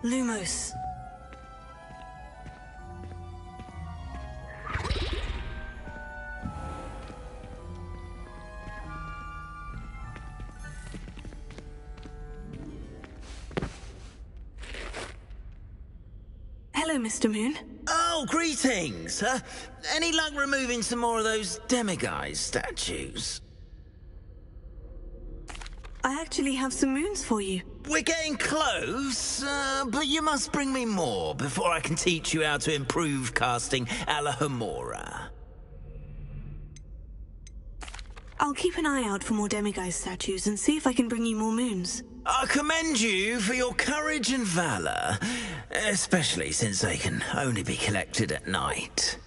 Lumos. Hello, Mr. Moon. Oh, greetings! Any luck removing some more of those demiguise statues? I actually have some moons for you. We're getting close, but you must bring me more before I can teach you how to improve casting a la Homura. I'll keep an eye out for more demiguise statues and see if I can bring you more moons. I commend you for your courage and valor, especially since they can only be collected at night.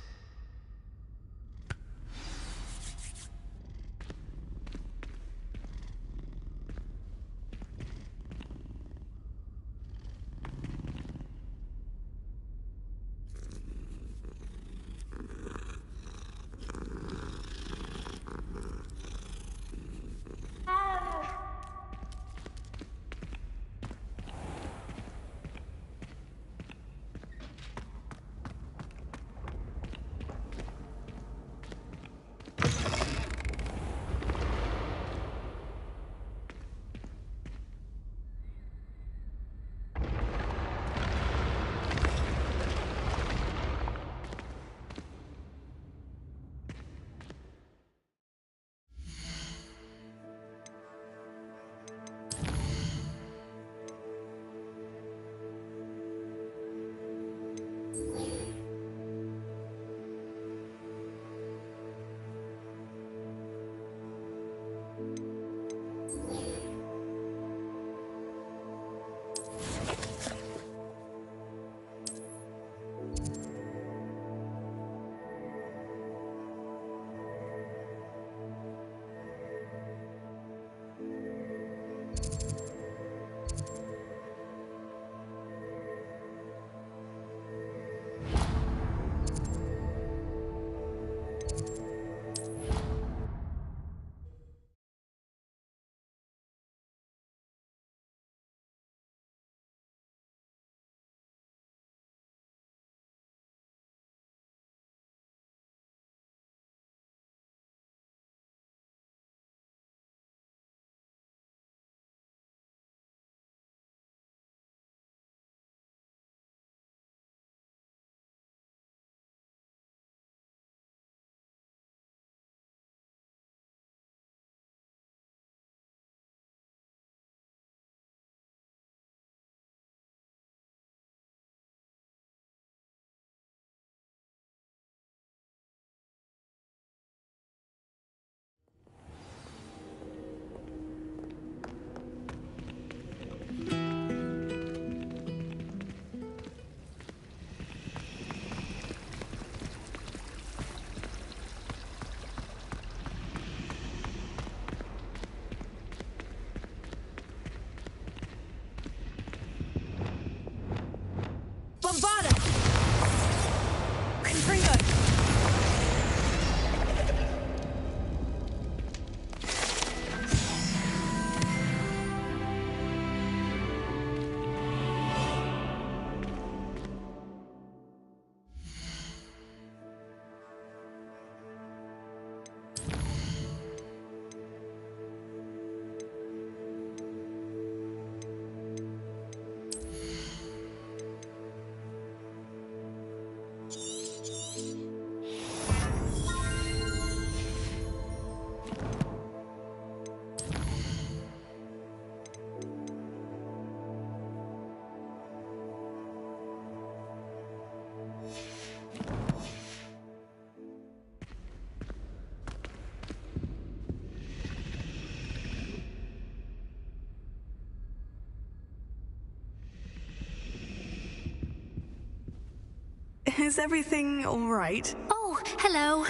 Is everything all right? Oh, hello.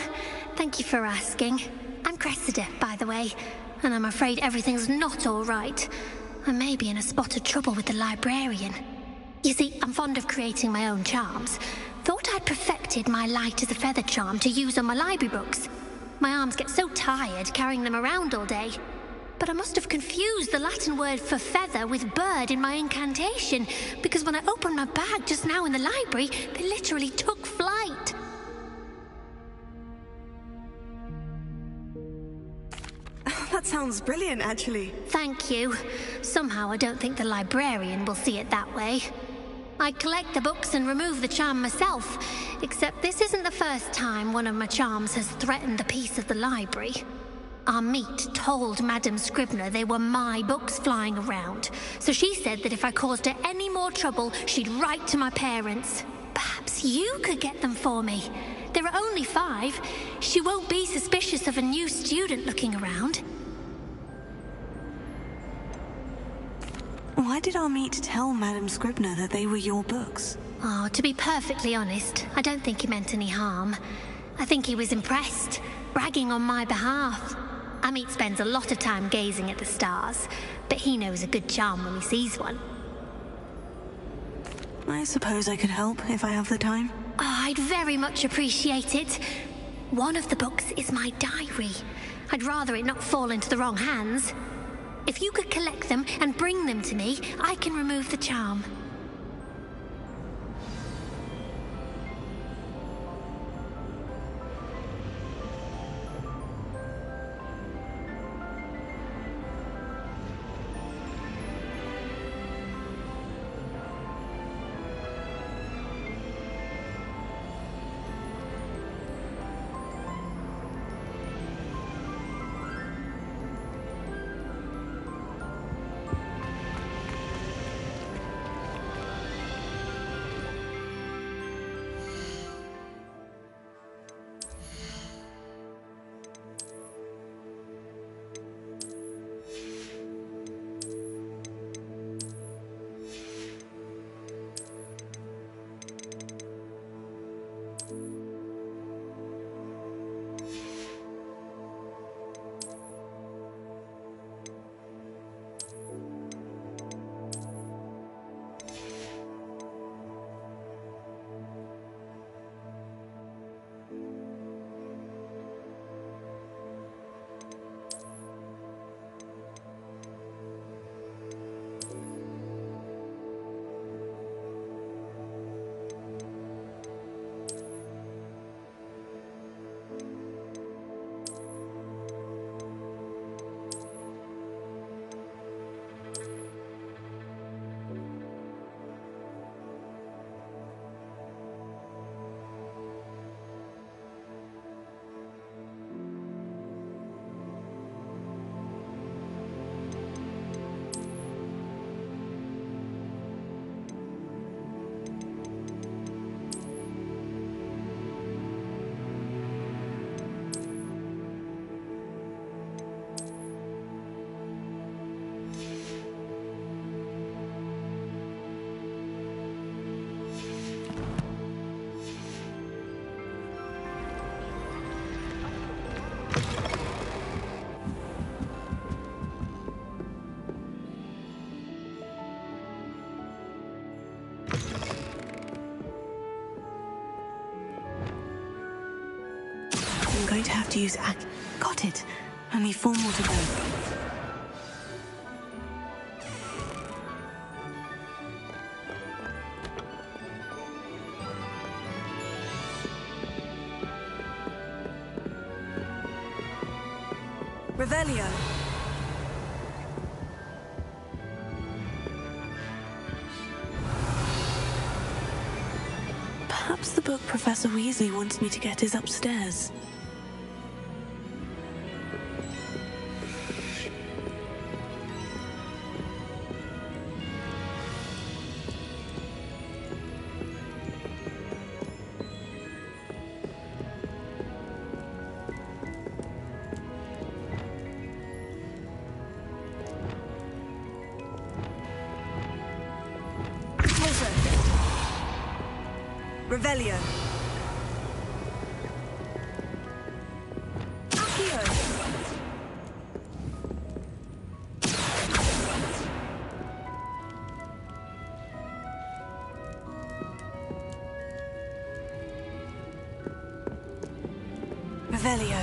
Thank you for asking. I'm Cressida, by the way, and I'm afraid everything's not all right. I may be in a spot of trouble with the librarian. You see, I'm fond of creating my own charms. Thought I'd perfected my light as a feather charm to use on my library books. My arms get so tired carrying them around all day. But I must have confused the Latin word for feather with bird in my incantation, because when I opened my bag just now in the library, they literally took flight. That sounds brilliant, actually. Thank you. Somehow I don't think the librarian will see it that way. I collect the books and remove the charm myself, except this isn't the first time one of my charms has threatened the peace of the library. Our meet told Madame Scribner they were my books flying around, so she said that if I caused her any more trouble, she'd write to my parents. Perhaps you could get them for me. There are only 5. She won't be suspicious of a new student looking around. Why did our meet tell Madame Scribner that they were your books? Oh, to be perfectly honest, I don't think he meant any harm. I think he was impressed, bragging on my behalf. Amit spends a lot of time gazing at the stars, but he knows a good charm when he sees one. I suppose I could help if I have the time. Oh, I'd very much appreciate it. One of the books is my diary. I'd rather it not fall into the wrong hands. If you could collect them and bring them to me, I can remove the charm. I'm going to have to use Got it. Only 4 more to go. Revelio. Perhaps the book Professor Weasley wants me to get is upstairs. Revelio. Accio. Revelio.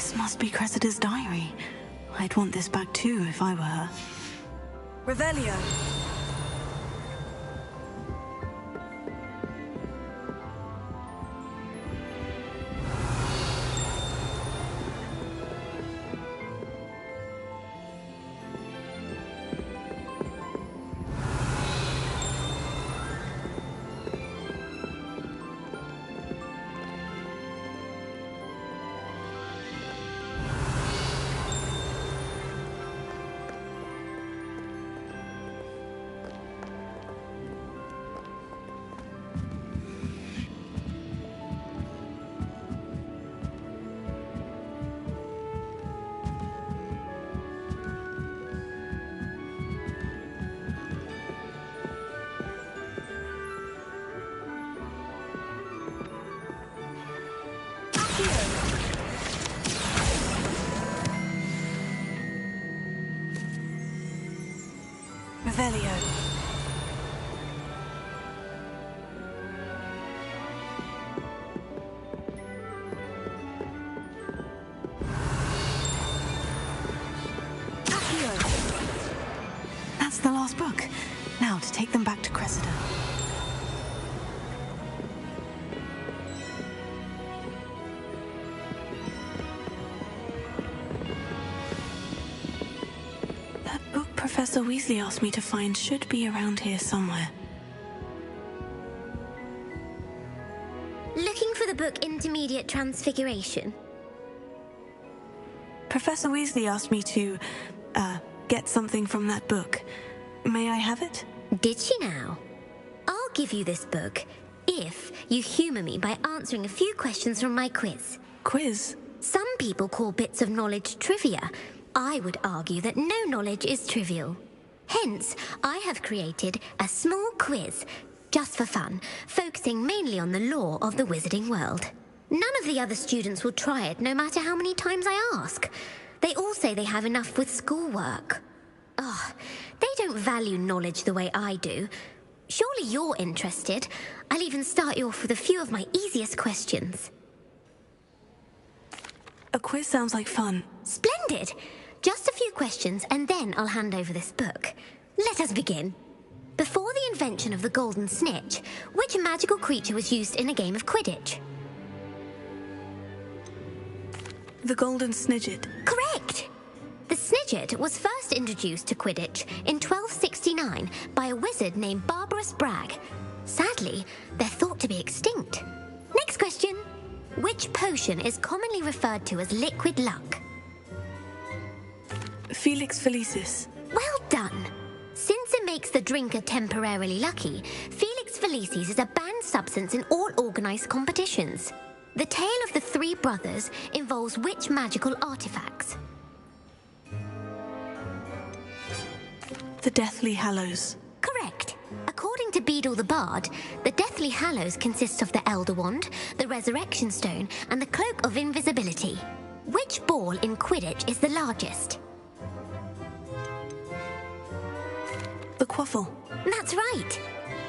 This must be Cressida's diary. I'd want this back too if I were her. Revelio. Revelio. That's the last book. Now to take them back to Cressida. That book Professor Weasley asked me to find should be around here somewhere. Looking for the book Intermediate Transfiguration? Professor Weasley asked me to, get something from that book. May I have it? Did she now? I'll give you this book if you humour me by answering a few questions from my quiz. Quiz? Some people call bits of knowledge trivia. I would argue that no knowledge is trivial. Hence, I have created a small quiz, just for fun, focusing mainly on the lore of the wizarding world. None of the other students will try it, no matter how many times I ask. They all say they have enough with schoolwork. Oh, they don't value knowledge the way I do. Surely you're interested. I'll even start you off with a few of my easiest questions. A quiz sounds like fun. Splendid! Just a few questions and then I'll hand over this book. Let us begin. Before the invention of the golden snitch, which magical creature was used in a game of Quidditch? The golden snidget. Correct! The snidget was first introduced to Quidditch in 1269 by a wizard named Barbarous Bragg. Sadly, they're thought to be extinct. Next question. Which potion is commonly referred to as liquid luck? Felix Felicis. Well done! Since it makes the drinker temporarily lucky, Felix Felicis is a banned substance in all organised competitions. The tale of the three brothers involves which magical artifacts? The Deathly Hallows. Correct. According to Beedle the Bard, the Deathly Hallows consists of the Elder Wand, the Resurrection Stone, and the Cloak of Invisibility. Which ball in Quidditch is the largest? The Quaffle. That's right.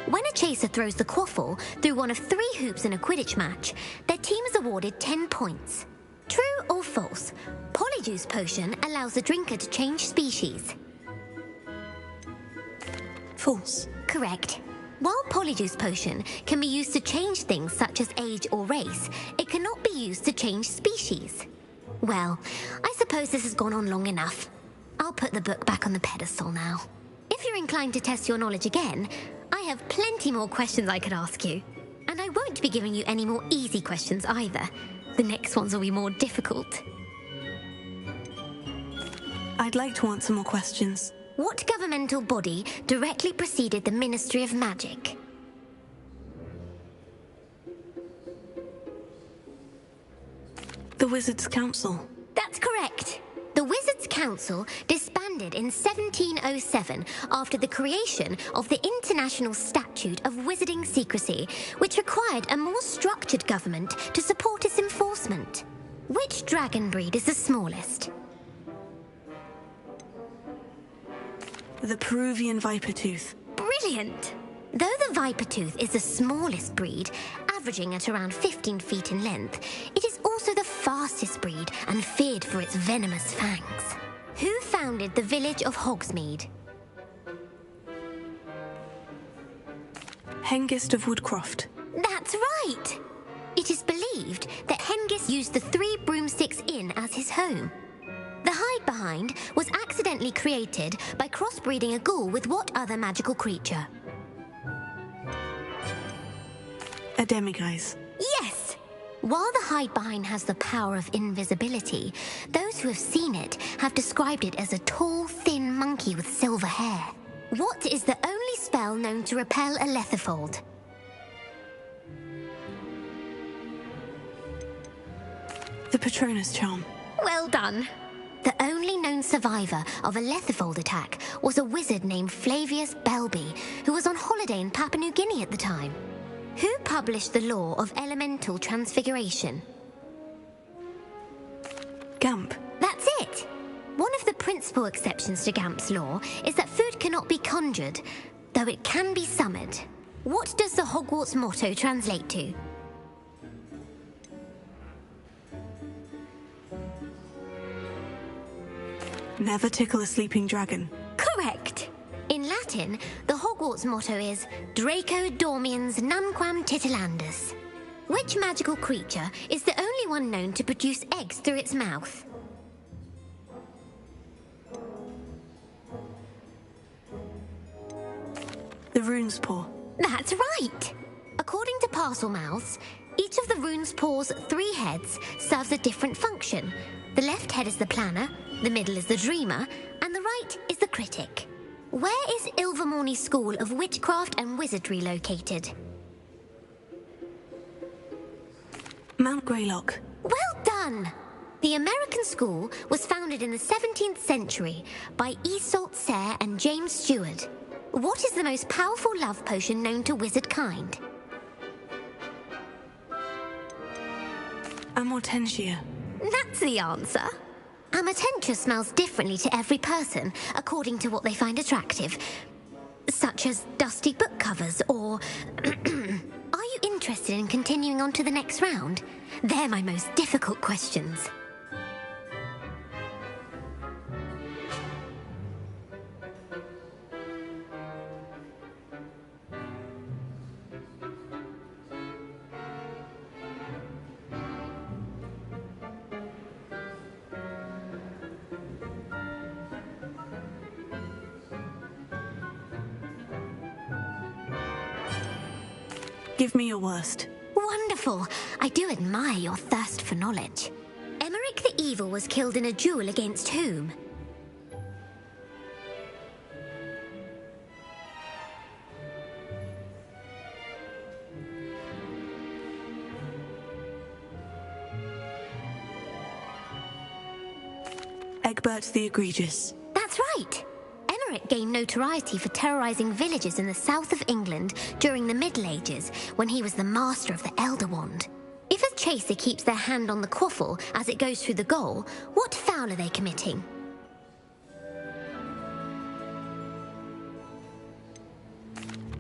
When a chaser throws the quaffle through one of 3 hoops in a Quidditch match, their team is awarded 10 points. True or false? Polyjuice Potion allows the drinker to change species. False. Correct. While Polyjuice Potion can be used to change things such as age or race, it cannot be used to change species. Well, I suppose this has gone on long enough. I'll put the book back on the pedestal now. If you're inclined to test your knowledge again, I have plenty more questions I could ask you. And I won't be giving you any more easy questions either. The next ones will be more difficult. I'd like to answer more questions. What governmental body directly preceded the Ministry of Magic? The Wizards' Council. That's correct. The Wizards' Council disbanded in 1707 after the creation of the International Statute of Wizarding Secrecy, which required a more structured government to support its enforcement. Which dragon breed is the smallest? The Peruvian Vipertooth. Brilliant! Though the Vipertooth is the smallest breed, averaging at around 15 feet in length, it is also the fastest breed and feared for its venomous fangs. Who founded the village of Hogsmeade? Hengist of Woodcroft. That's right! It is believed that Hengist used the Three Broomsticks Inn as his home. The hide-behind was accidentally created by crossbreeding a ghoul with what other magical creature? A demiguise. Yes! While the hide-behind has the power of invisibility, those who have seen it have described it as a tall, thin monkey with silver hair. What is the only spell known to repel a lethifold? The Patronus charm. Well done. The only known survivor of a lethifold attack was a wizard named Flavius Belby, who was on holiday in Papua New Guinea at the time. Who published the law of elemental transfiguration? Gamp. That's it! One of the principal exceptions to Gamp's law is that food cannot be conjured, though it can be summoned. What does the Hogwarts motto translate to? Never tickle a sleeping dragon. Correct! In Latin, the Hogwarts motto is Draco Dormiens Nunquam Titilandus. Which magical creature is the only one known to produce eggs through its mouth? The rune's paw. That's right! According to Parselmouths, each of the rune's paw's 3 heads serves a different function. The left head is the planner, the middle is the dreamer, and the right is the critic. Where is Ilvermorny School of Witchcraft and Wizardry located? Mount Greylock. Well done! The American school was founded in the 17th century by Iseult Sayre and James Stewart. What is the most powerful love potion known to wizard kind? Amortentia. That's the answer. Amortentia smells differently to every person, according to what they find attractive, such as dusty book covers or... Are you interested in continuing on to the next round? They're my most difficult questions. Give me your worst. Wonderful! I do admire your thirst for knowledge. Emeric the Evil was killed in a duel against whom? Egbert the Egregious. That's right! Emeric gained notoriety for terrorizing villages in the south of England during the Middle Ages, when he was the master of the Elder Wand. If a chaser keeps their hand on the quaffle as it goes through the goal, what foul are they committing?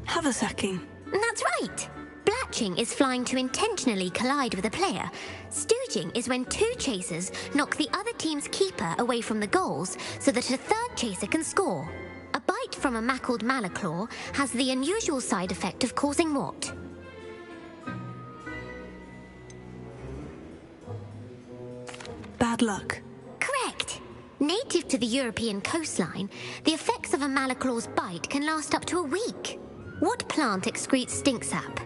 Haversacking. That's right! Blatching is flying to intentionally collide with a player. Stooging is when 2 chasers knock the other team's keeper away from the goals so that a third chaser can score. A bite from a mackled Malaclaw has the unusual side effect of causing what? Bad luck. Correct! Native to the European coastline, the effects of a Malaclaw's bite can last up to a week. What plant excretes stink sap?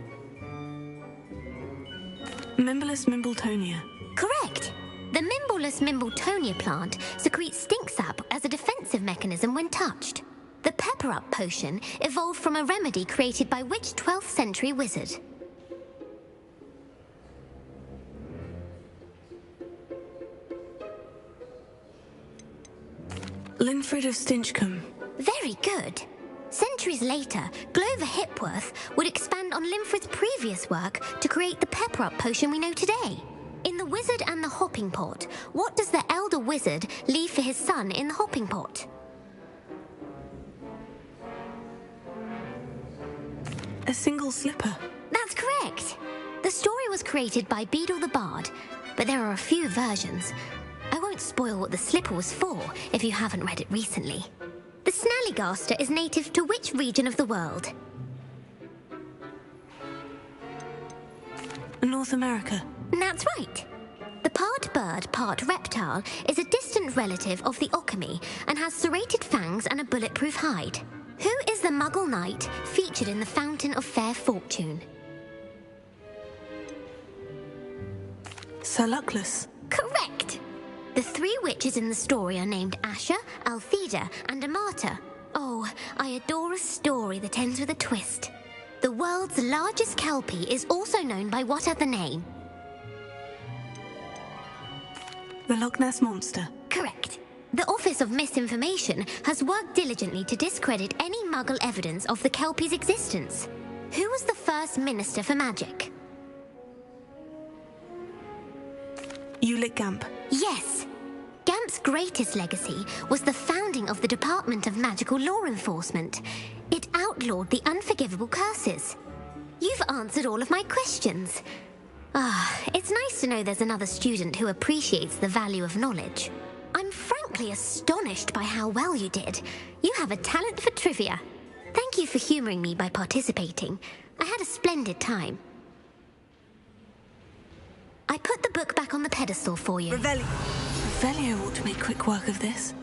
Mimblus Mimbletonia. Correct! The Mimblus Mimbletonia plant secretes stink sap as a defensive mechanism when touched. The pepper-up potion evolved from a remedy created by which 12th century wizard? Linfred of Stinchcombe. Very good. Centuries later, Glover Hipworth would expand on Linfred's previous work to create the pepper-up potion we know today. In The Wizard and the Hopping Pot, what does the elder wizard leave for his son in the hopping pot? A single slipper. That's correct. The story was created by Beadle the Bard. but there are a few versions. I won't spoil what the slipper was for if you haven't read it recently. The Snallygaster is native to which region of the world? North America. That's right. The part bird, part reptile is a distant relative of the Occamy and has serrated fangs and a bulletproof hide. Who is the Muggle knight featured in the Fountain of Fair Fortune? Sir Luckless. Correct! The three witches in the story are named Asha, Altheda, and Amata. Oh, I adore a story that ends with a twist. The world's largest kelpie is also known by what other name? The Loch Ness Monster. Correct. The Office of Misinformation has worked diligently to discredit any Muggle evidence of the kelpie's existence. Who was the first Minister for Magic? Ulick Gamp. Yes. Gamp's greatest legacy was the founding of the Department of Magical Law Enforcement. It outlawed the unforgivable curses. You've answered all of my questions. It's nice to know there's another student who appreciates the value of knowledge. I'm frankly astonished by how well you did. You have a talent for trivia. Thank you for humoring me by participating. I had a splendid time. I put the book back on the pedestal for you. Revelio ought to make quick work of this.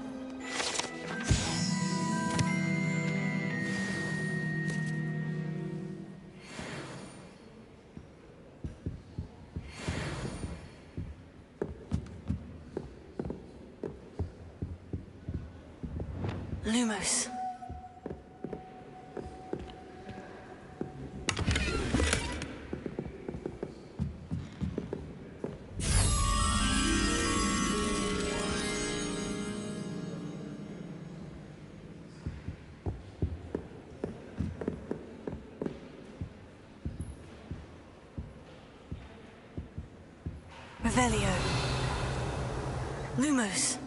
Lumos. Revelio. Lumos.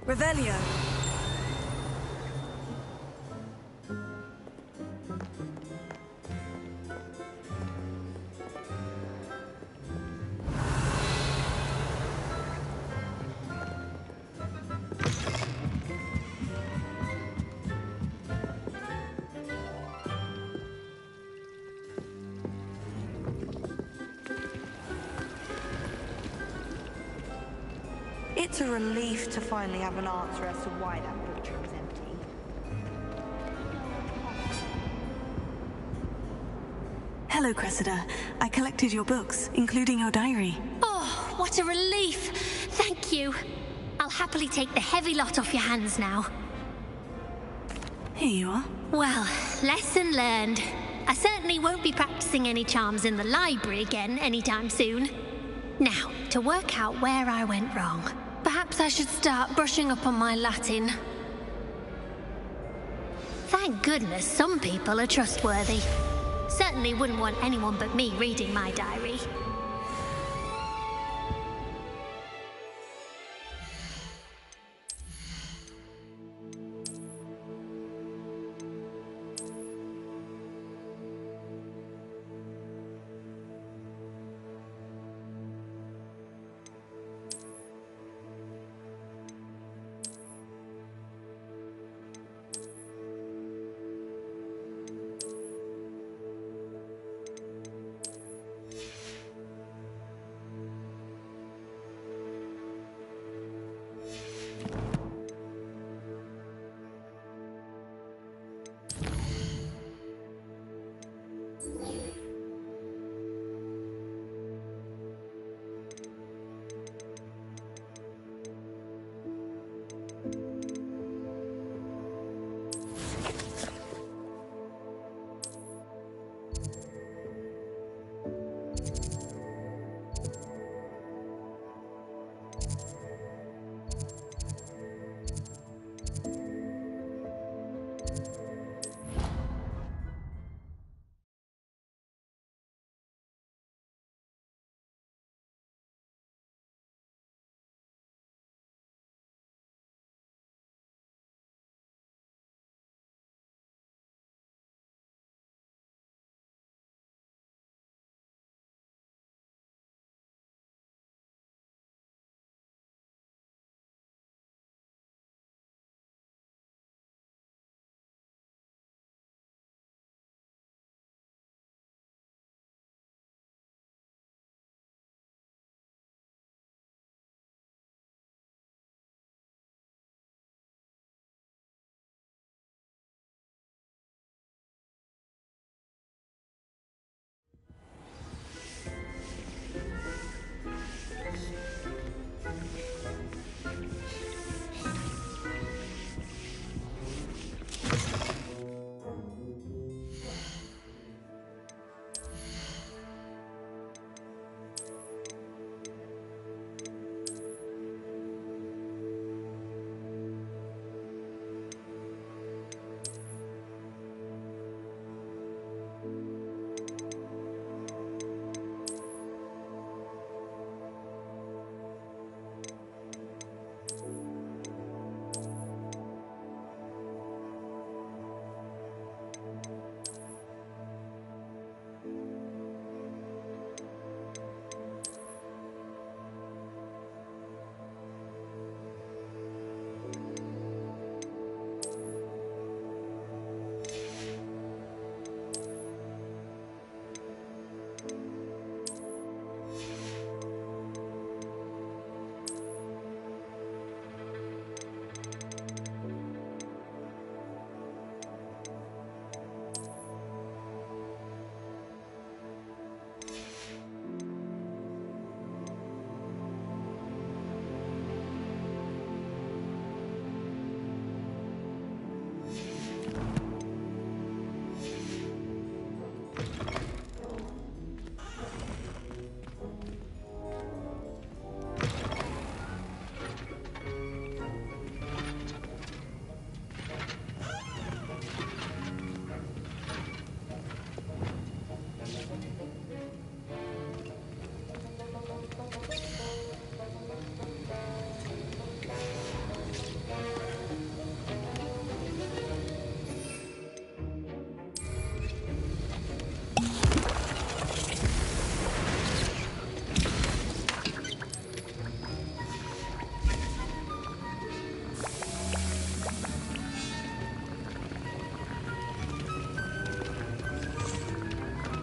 Revelio. It's a relief to finally have an answer as to why that butcher was empty. Hello, Cressida. I collected your books, including your diary. Oh, what a relief! Thank you. I'll happily take the heavy lot off your hands now. Here you are. Well, lesson learned. I certainly won't be practicing any charms in the library again anytime soon. Now, to work out where I went wrong. Perhaps I should start brushing up on my Latin. Thank goodness some people are trustworthy. Certainly wouldn't want anyone but me reading my diary.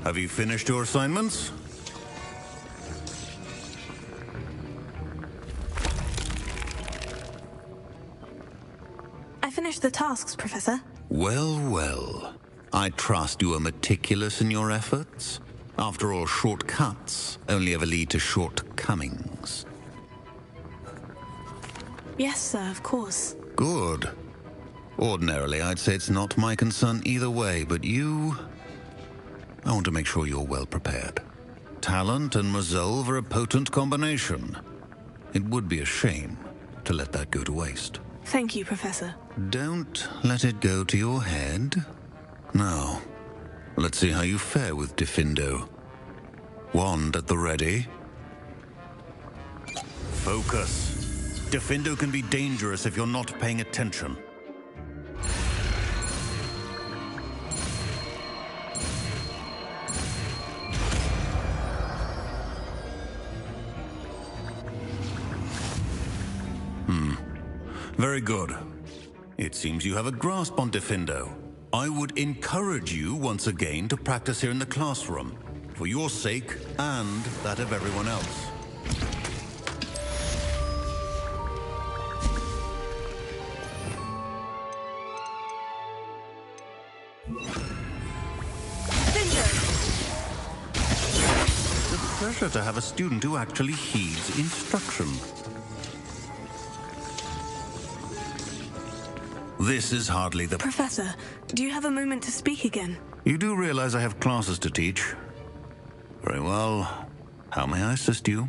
Have you finished your assignments? I finished the tasks, Professor. Well, well. I trust you are meticulous in your efforts. After all, shortcuts only ever lead to shortcomings. Yes, sir, of course. Good. Ordinarily, I'd say it's not my concern either way, but you... I want to make sure you're well prepared. Talent and resolve are a potent combination. It would be a shame to let that go to waste. Thank you, Professor. Don't let it go to your head. Now, let's see how you fare with Diffindo. Wand at the ready. Focus. Diffindo can be dangerous if you're not paying attention. Very good. It seems you have a grasp on Diffindo. I would encourage you once again to practice here in the classroom, for your sake and that of everyone else. It's a pleasure to have a student who actually heeds instruction. This is hardly the... Professor, do you have a moment to speak again? You do realize I have classes to teach. Very well. How may I assist you?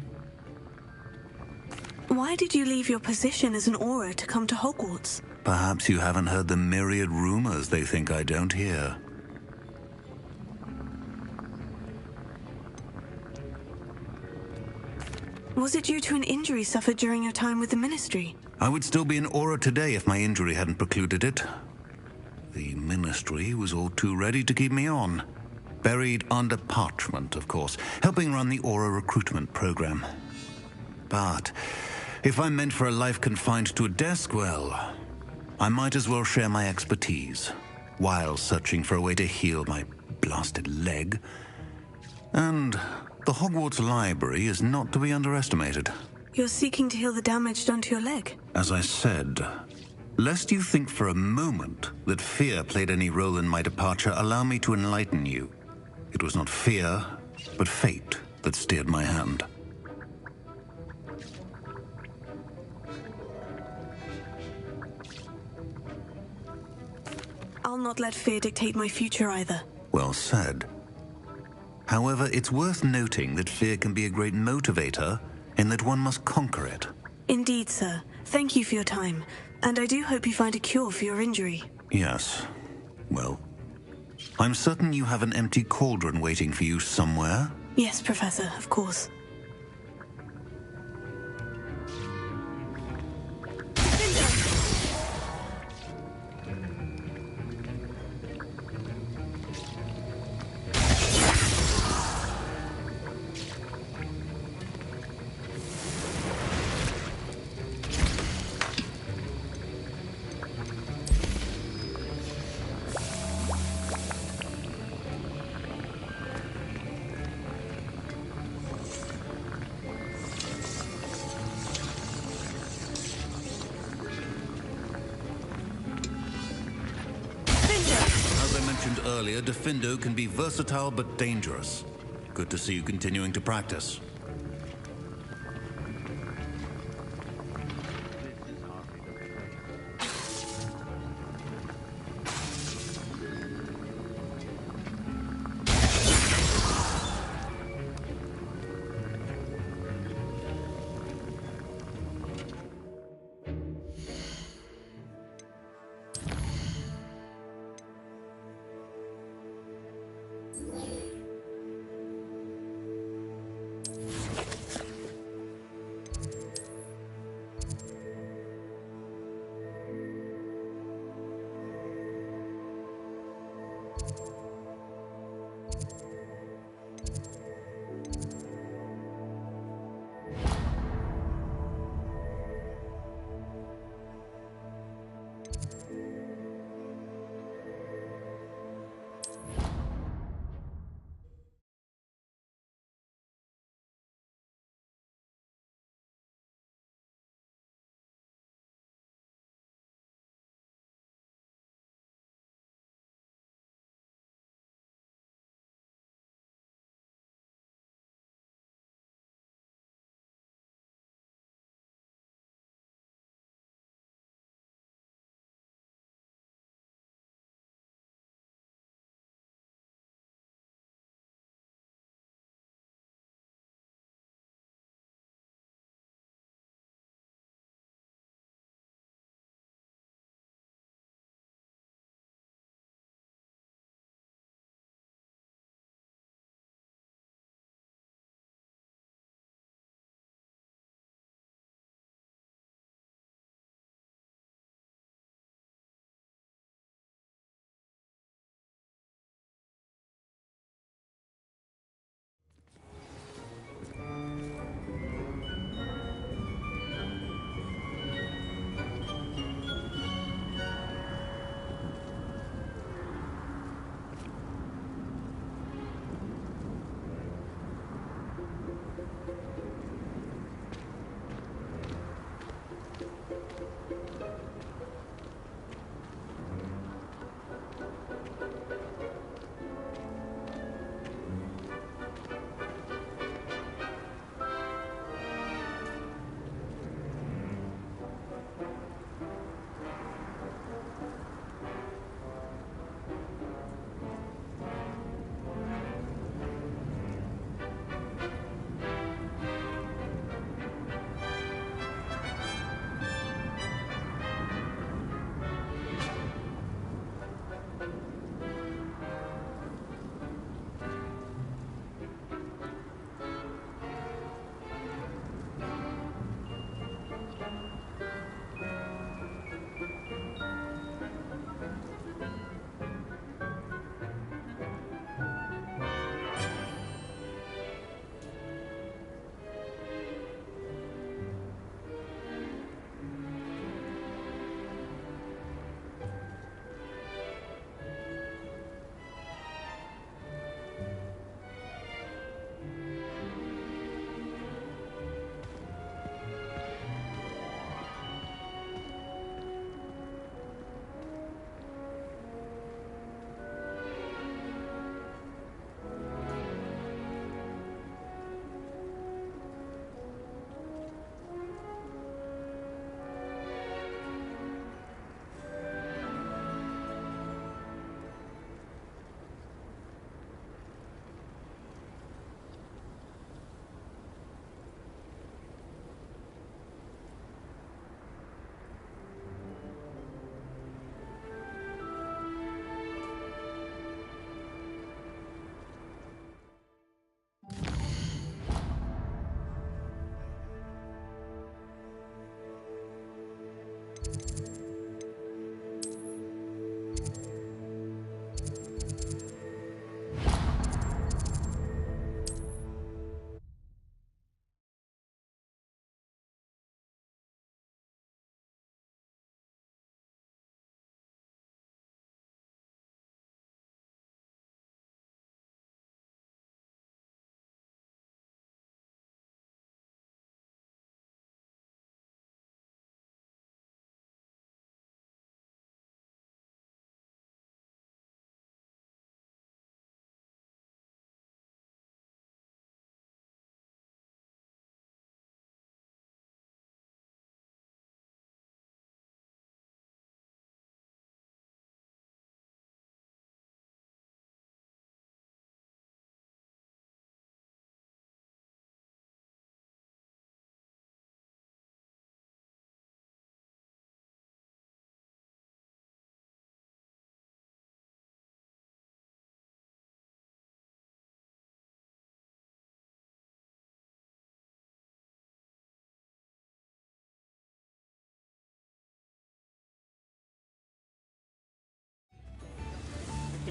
Why did you leave your position as an Auror to come to Hogwarts? Perhaps you haven't heard the myriad rumors they think I don't hear. Was it due to an injury suffered during your time with the Ministry? I would still be an Auror today if my injury hadn't precluded it. The Ministry was all too ready to keep me on. Buried under parchment, of course, helping run the Auror recruitment program. But if I'm meant for a life confined to a desk, well, I might as well share my expertise while searching for a way to heal my blasted leg. And the Hogwarts library is not to be underestimated. You're seeking to heal the damage done to your leg? As I said, lest you think for a moment that fear played any role in my departure, allow me to enlighten you. It was not fear, but fate that steered my hand. I'll not let fear dictate my future either. Well said. However, it's worth noting that fear can be a great motivator, in that one must conquer it. Indeed, sir. Thank you for your time, and I do hope you find a cure for your injury. Yes. Well, I'm certain you have an empty cauldron waiting for you somewhere. Yes, Professor, of course. Earlier, Diffindo can be versatile but dangerous. Good to see you continuing to practice.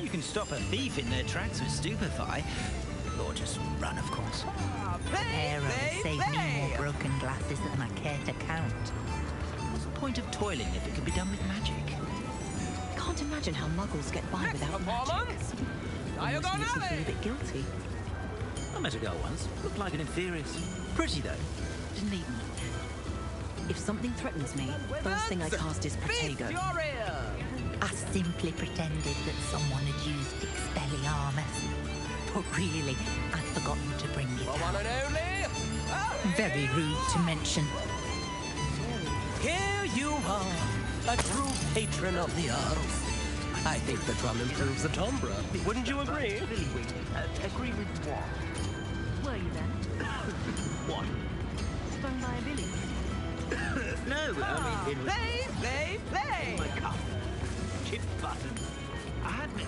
You can stop a thief in their tracks with stupefy. Or just run, of course. Arrow saved me more broken glasses than I care to count. What's the point of toiling if it can be done with magic? Can't imagine how muggles get by without magic. Almost makes me feel a bit guilty. I met a girl once. Looked like an inferius. Pretty, though. Didn't eat much. If something threatens me, first thing I cast is Protego. I simply pretended that someone had used Expelliarmus. But really, I'd forgotten to bring it out. Very rude to mention. Here you are, a true patron of the arts. I think the drum improves the timbre. Wouldn't you agree? Agree with what? Were you then? What? Stung by a billy? No, I mean... Play! My cuff. Chip button. I had me...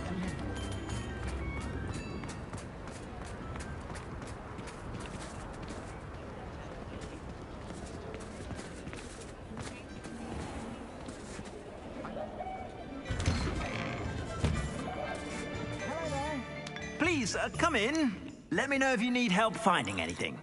Please, come in. Let me know if you need help finding anything.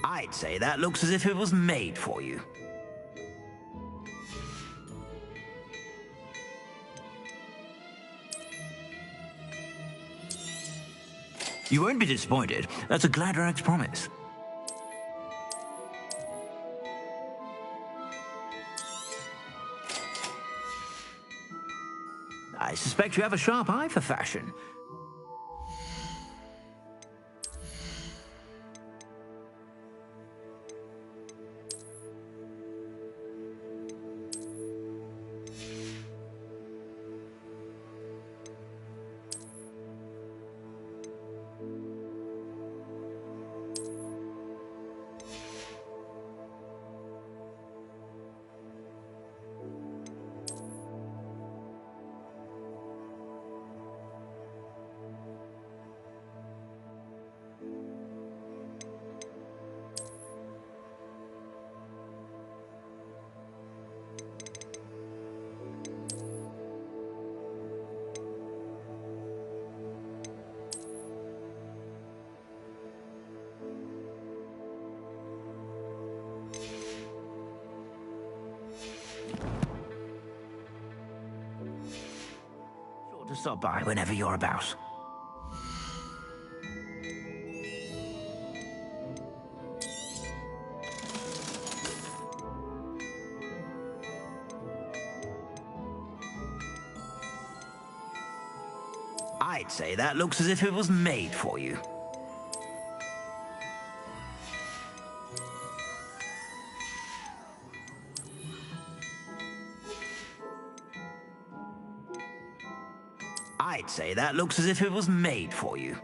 I'd say that looks as if it was made for you. You won't be disappointed. That's a Gladrag's promise. I suspect you have a sharp eye for fashion. To stop by whenever you're about. I'd say that looks as if it was made for you. I'd say that looks as if it was made for you.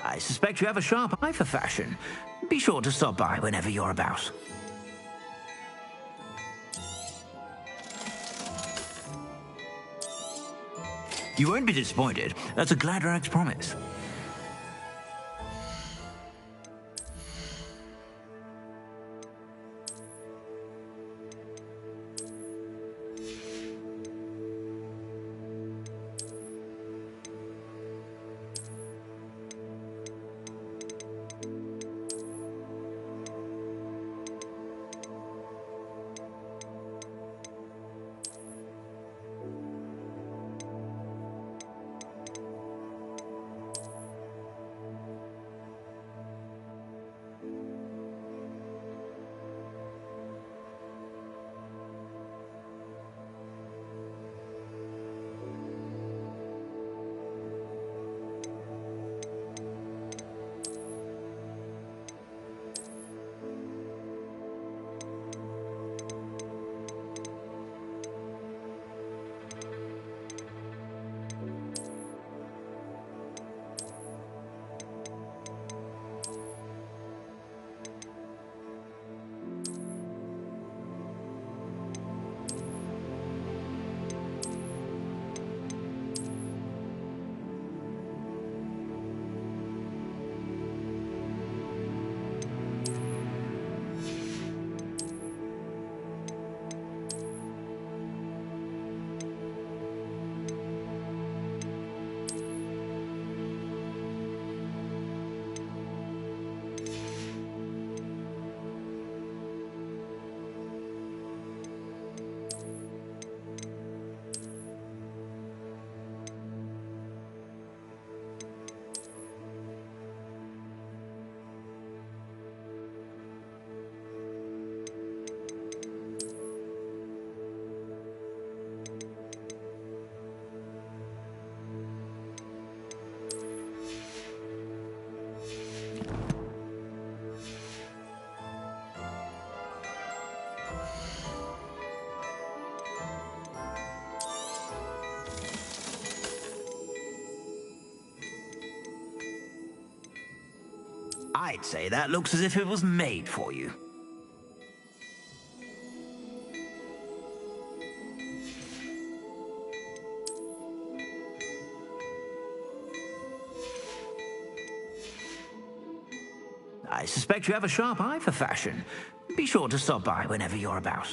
I suspect you have a sharp eye for fashion. Be sure to stop by whenever you're about. You won't be disappointed. That's a Gladrag's promise. I'd say that looks as if it was made for you. I suspect you have a sharp eye for fashion. Be sure to stop by whenever you're about.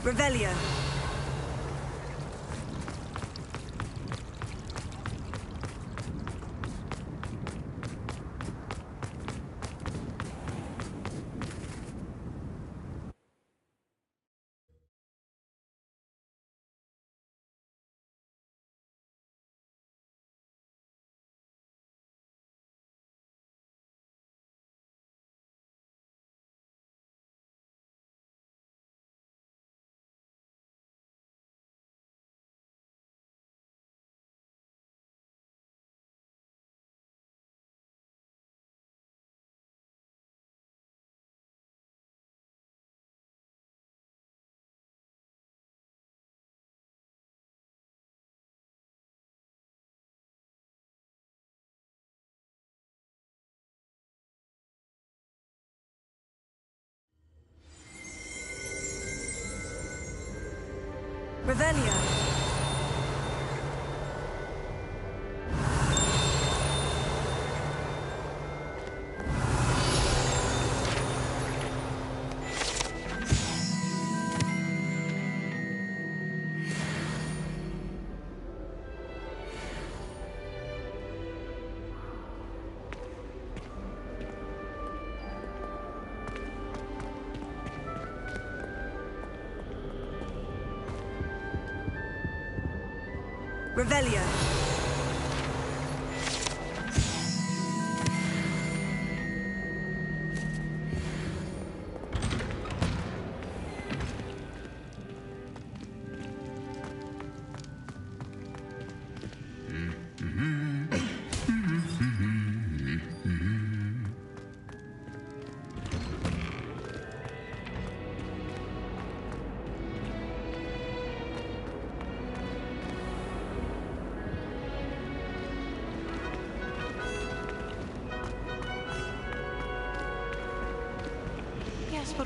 Revelio. Revelio. Revelio.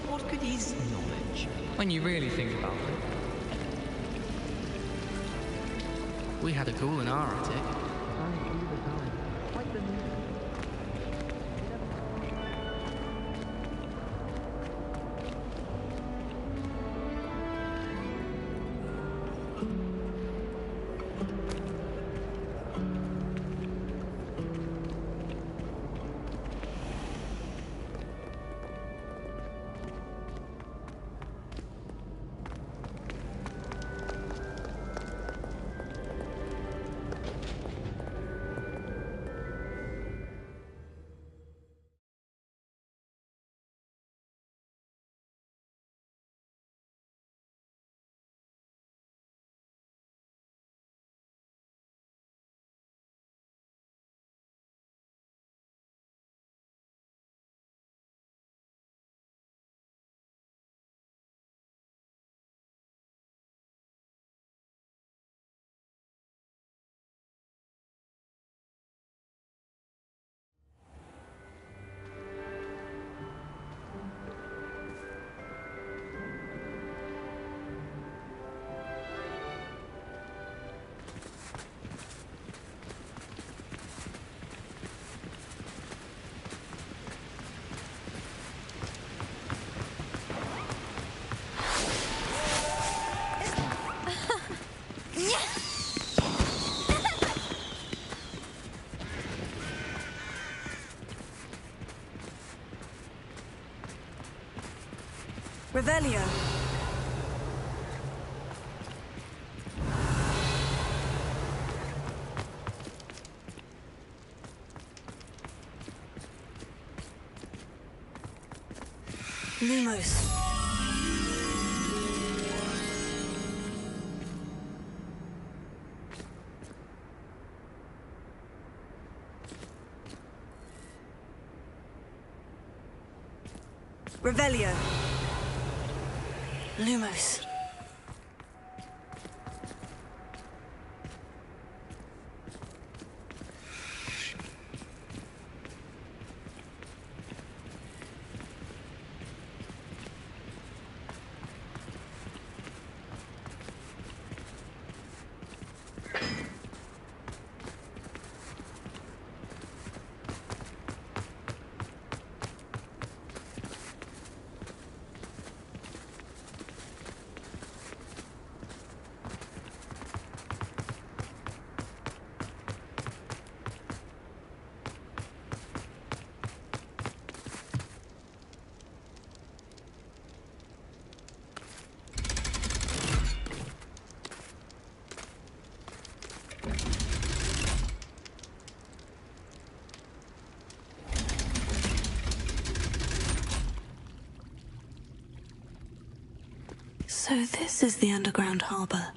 what good is knowledge? When you really think about it. We had a cool in our attic. Revelio. Lumos. Revelio. Lumos. So this is the underground harbor.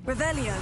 Revelio.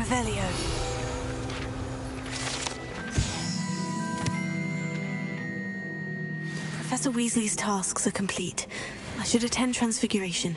Revelio. Professor Weasley's tasks are complete. I should attend Transfiguration.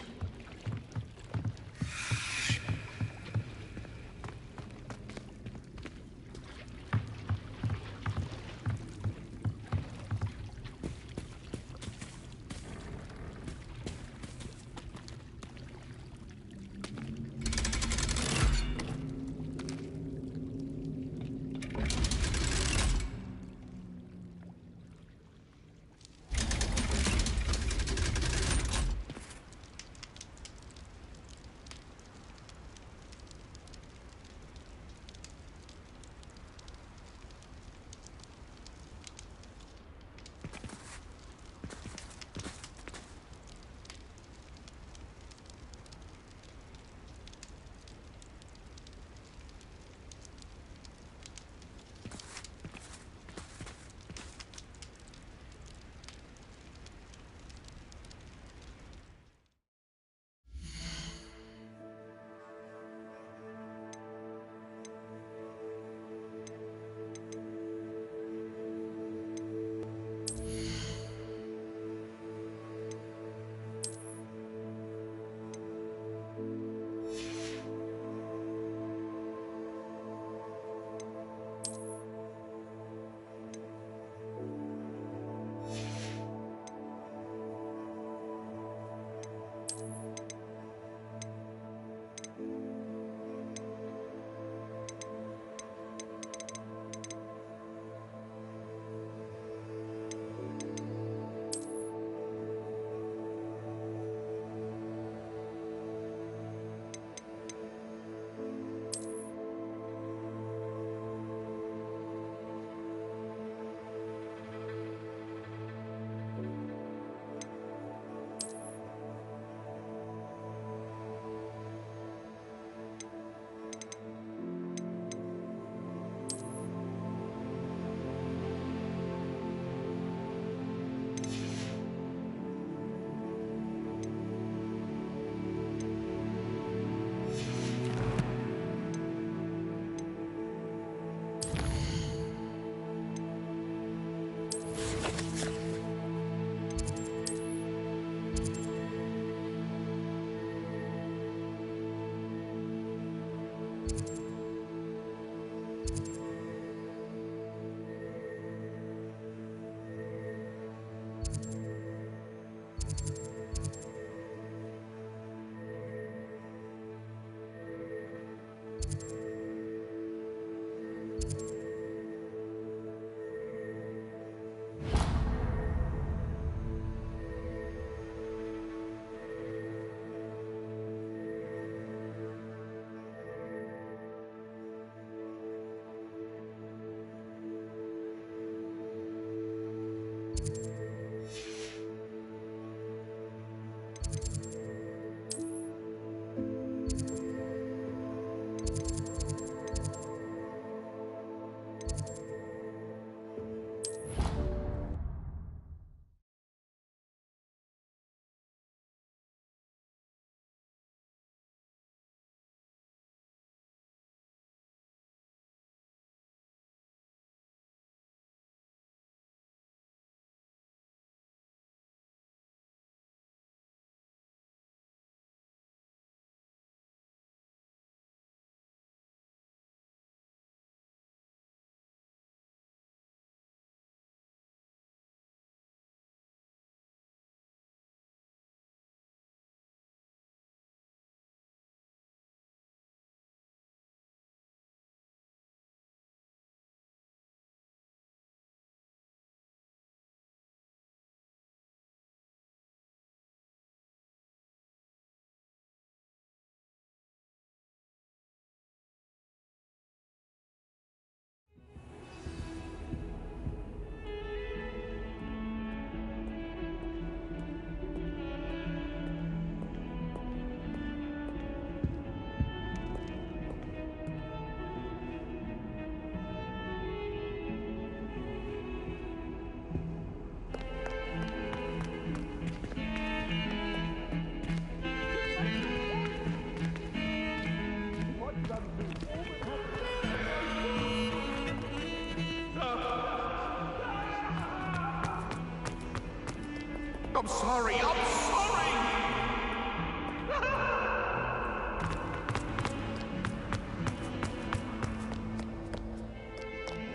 I'm sorry, I'm sorry!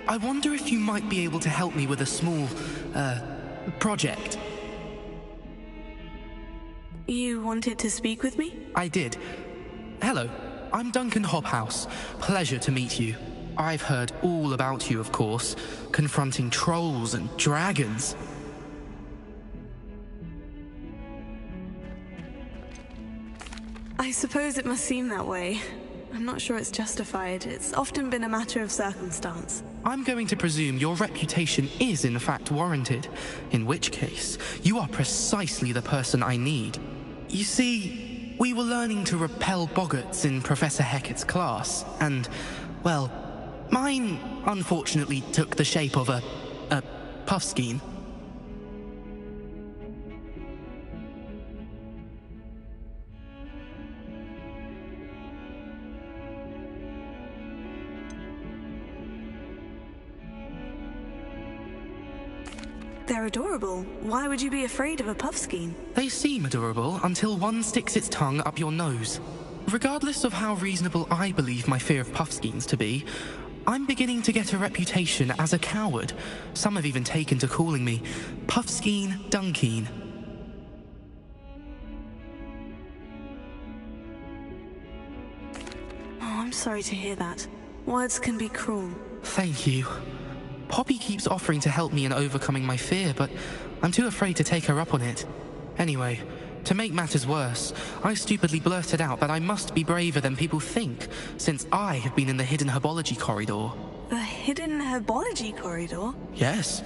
I wonder if you might be able to help me with a small, project. You wanted to speak with me? I did. Hello, I'm Duncan Hobhouse. Pleasure to meet you. I've heard all about you, of course, confronting trolls and dragons. I suppose it must seem that way. I'm not sure it's justified. It's often been a matter of circumstance. I'm going to presume your reputation is in fact warranted, in which case, you are precisely the person I need. You see, we were learning to repel boggarts in Professor Hecat's class, and, well, mine unfortunately took the shape of a puffskein. They're adorable. Why would you be afraid of a puffskein? They seem adorable until one sticks its tongue up your nose. Regardless of how reasonable I believe my fear of puffskeins to be, I'm beginning to get a reputation as a coward. Some have even taken to calling me Puffskein Dunkeen. Oh, I'm sorry to hear that. Words can be cruel. Thank you. Poppy keeps offering to help me in overcoming my fear, but I'm too afraid to take her up on it. Anyway, to make matters worse, I stupidly blurted out that I must be braver than people think, since I have been in the hidden herbology corridor. The hidden herbology corridor? Yes.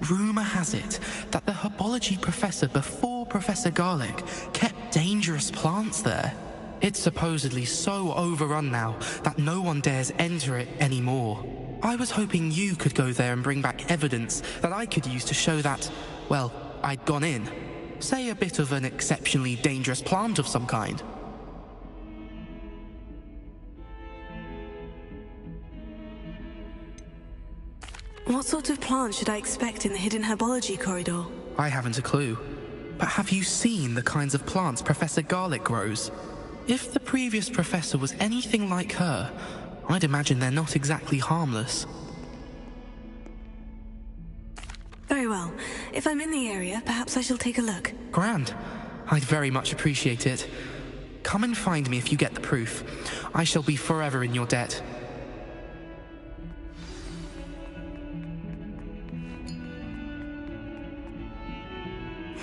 Rumor has it that the herbology professor before Professor Garlic kept dangerous plants there. It's supposedly so overrun now that no one dares enter it anymore. I was hoping you could go there and bring back evidence that I could use to show that, well, I'd gone in. Say a bit of an exceptionally dangerous plant of some kind. What sort of plant should I expect in the hidden herbology corridor? I haven't a clue. But have you seen the kinds of plants Professor Garlic grows? If the previous professor was anything like her, I'd imagine they're not exactly harmless. Very well. If I'm in the area, perhaps I shall take a look. Grand. I'd very much appreciate it. Come and find me if you get the proof. I shall be forever in your debt.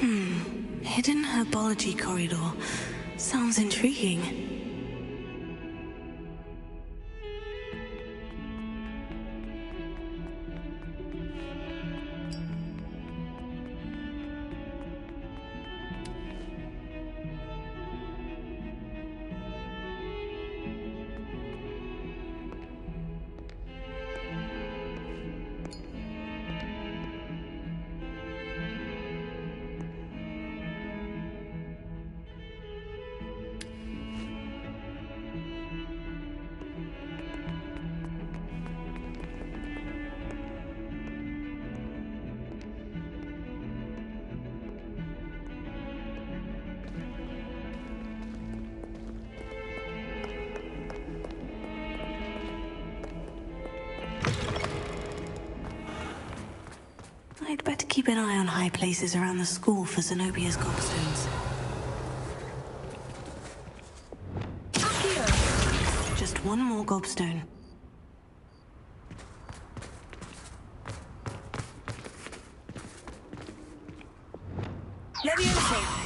Hidden herbology corridor. Sounds intriguing. I'd better keep an eye on high places around the school for Zenobia's gobstones. Just one more gobstone. Leviosa!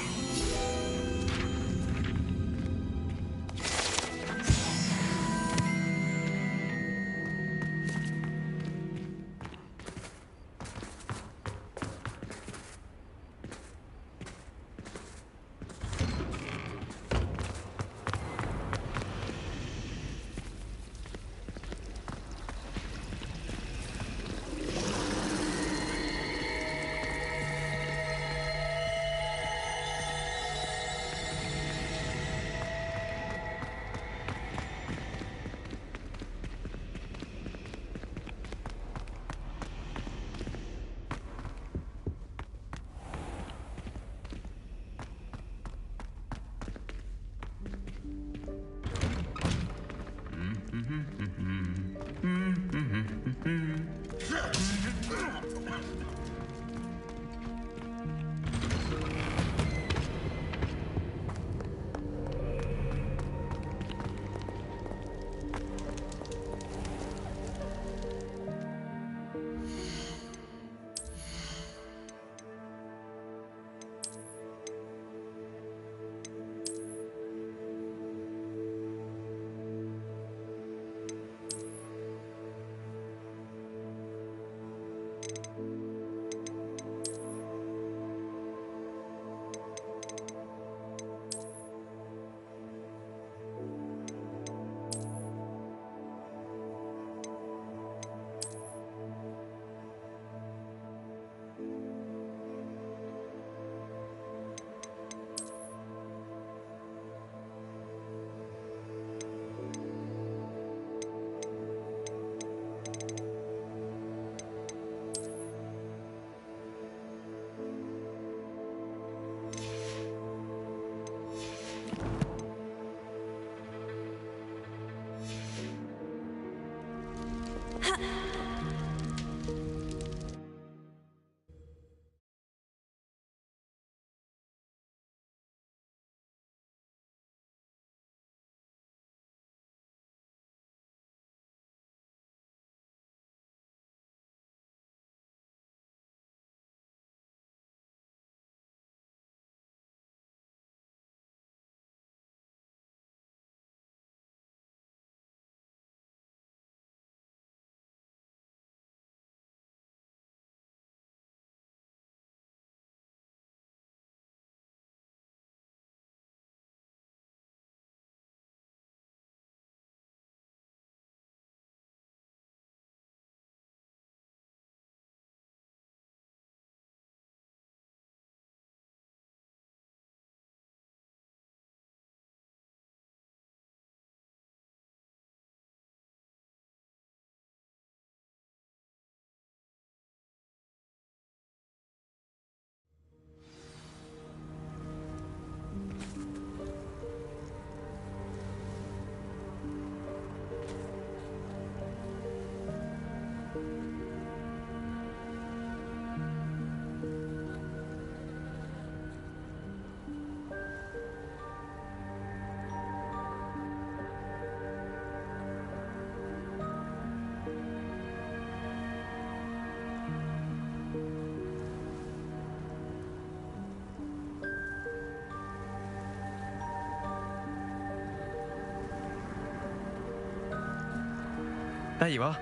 There you are.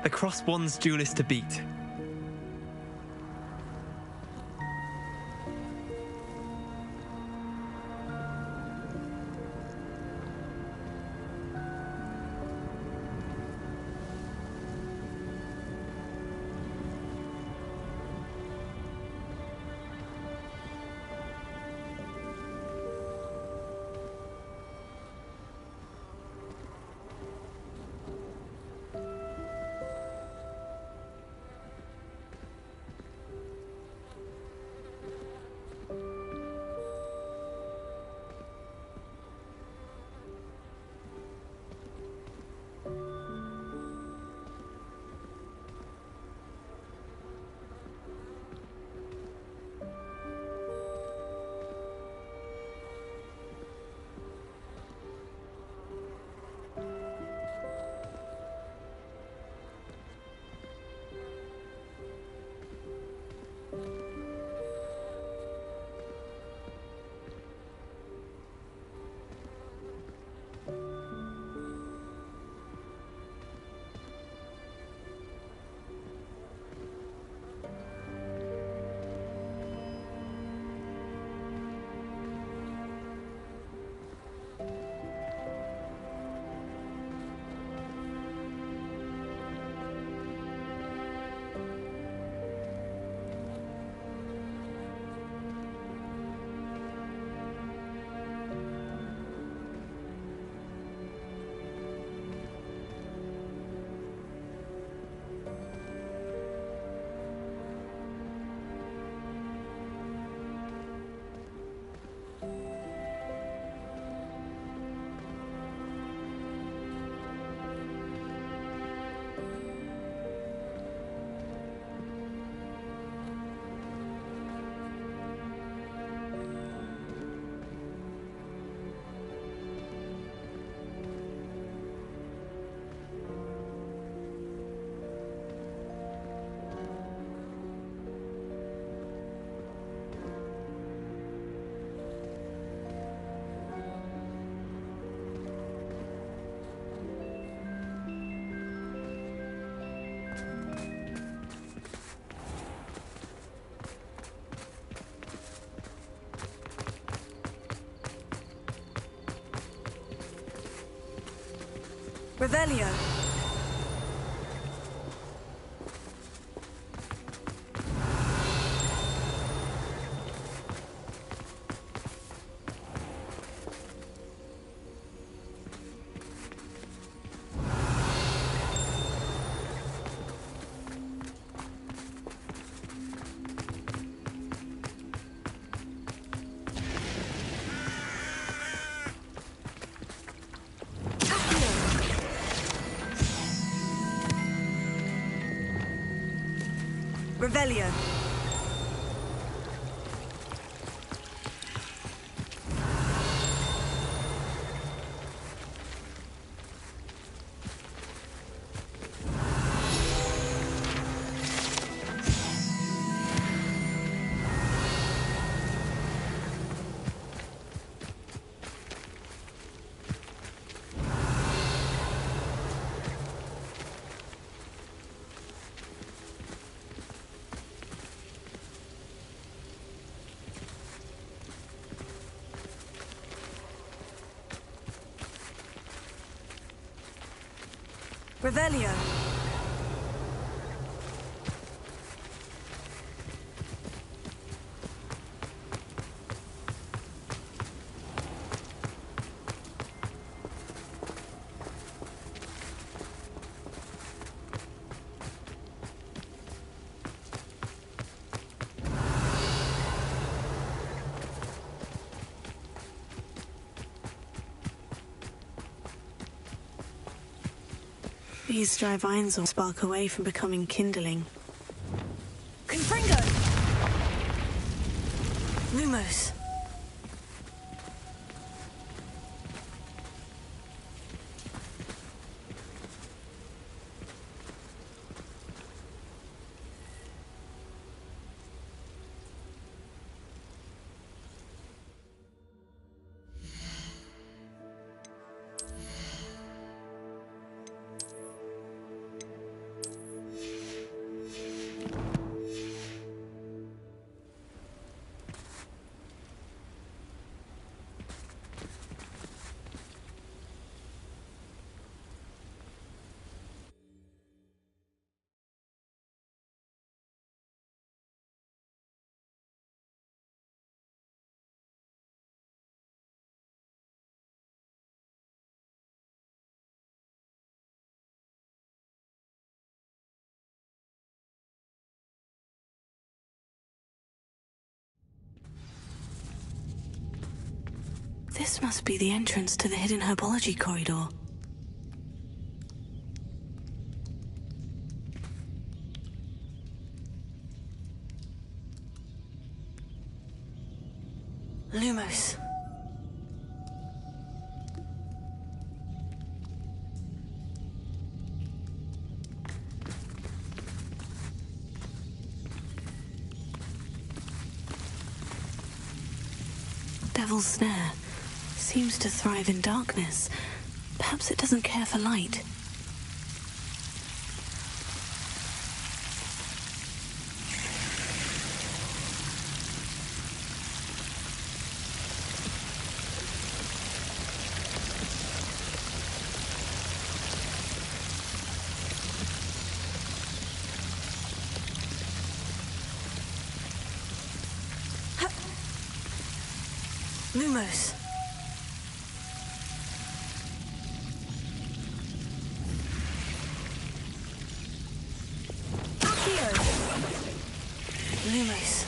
The Cross Wands duelist to beat. Revelio. Revelio. Revelio. These dry vines will spark away from becoming kindling. Confringo! Lumos! This must be the entrance to the hidden herbology corridor. Lumos. Devil's Snare seems to thrive in darkness. Perhaps it doesn't care for light. Lumos. Accio. Lumos.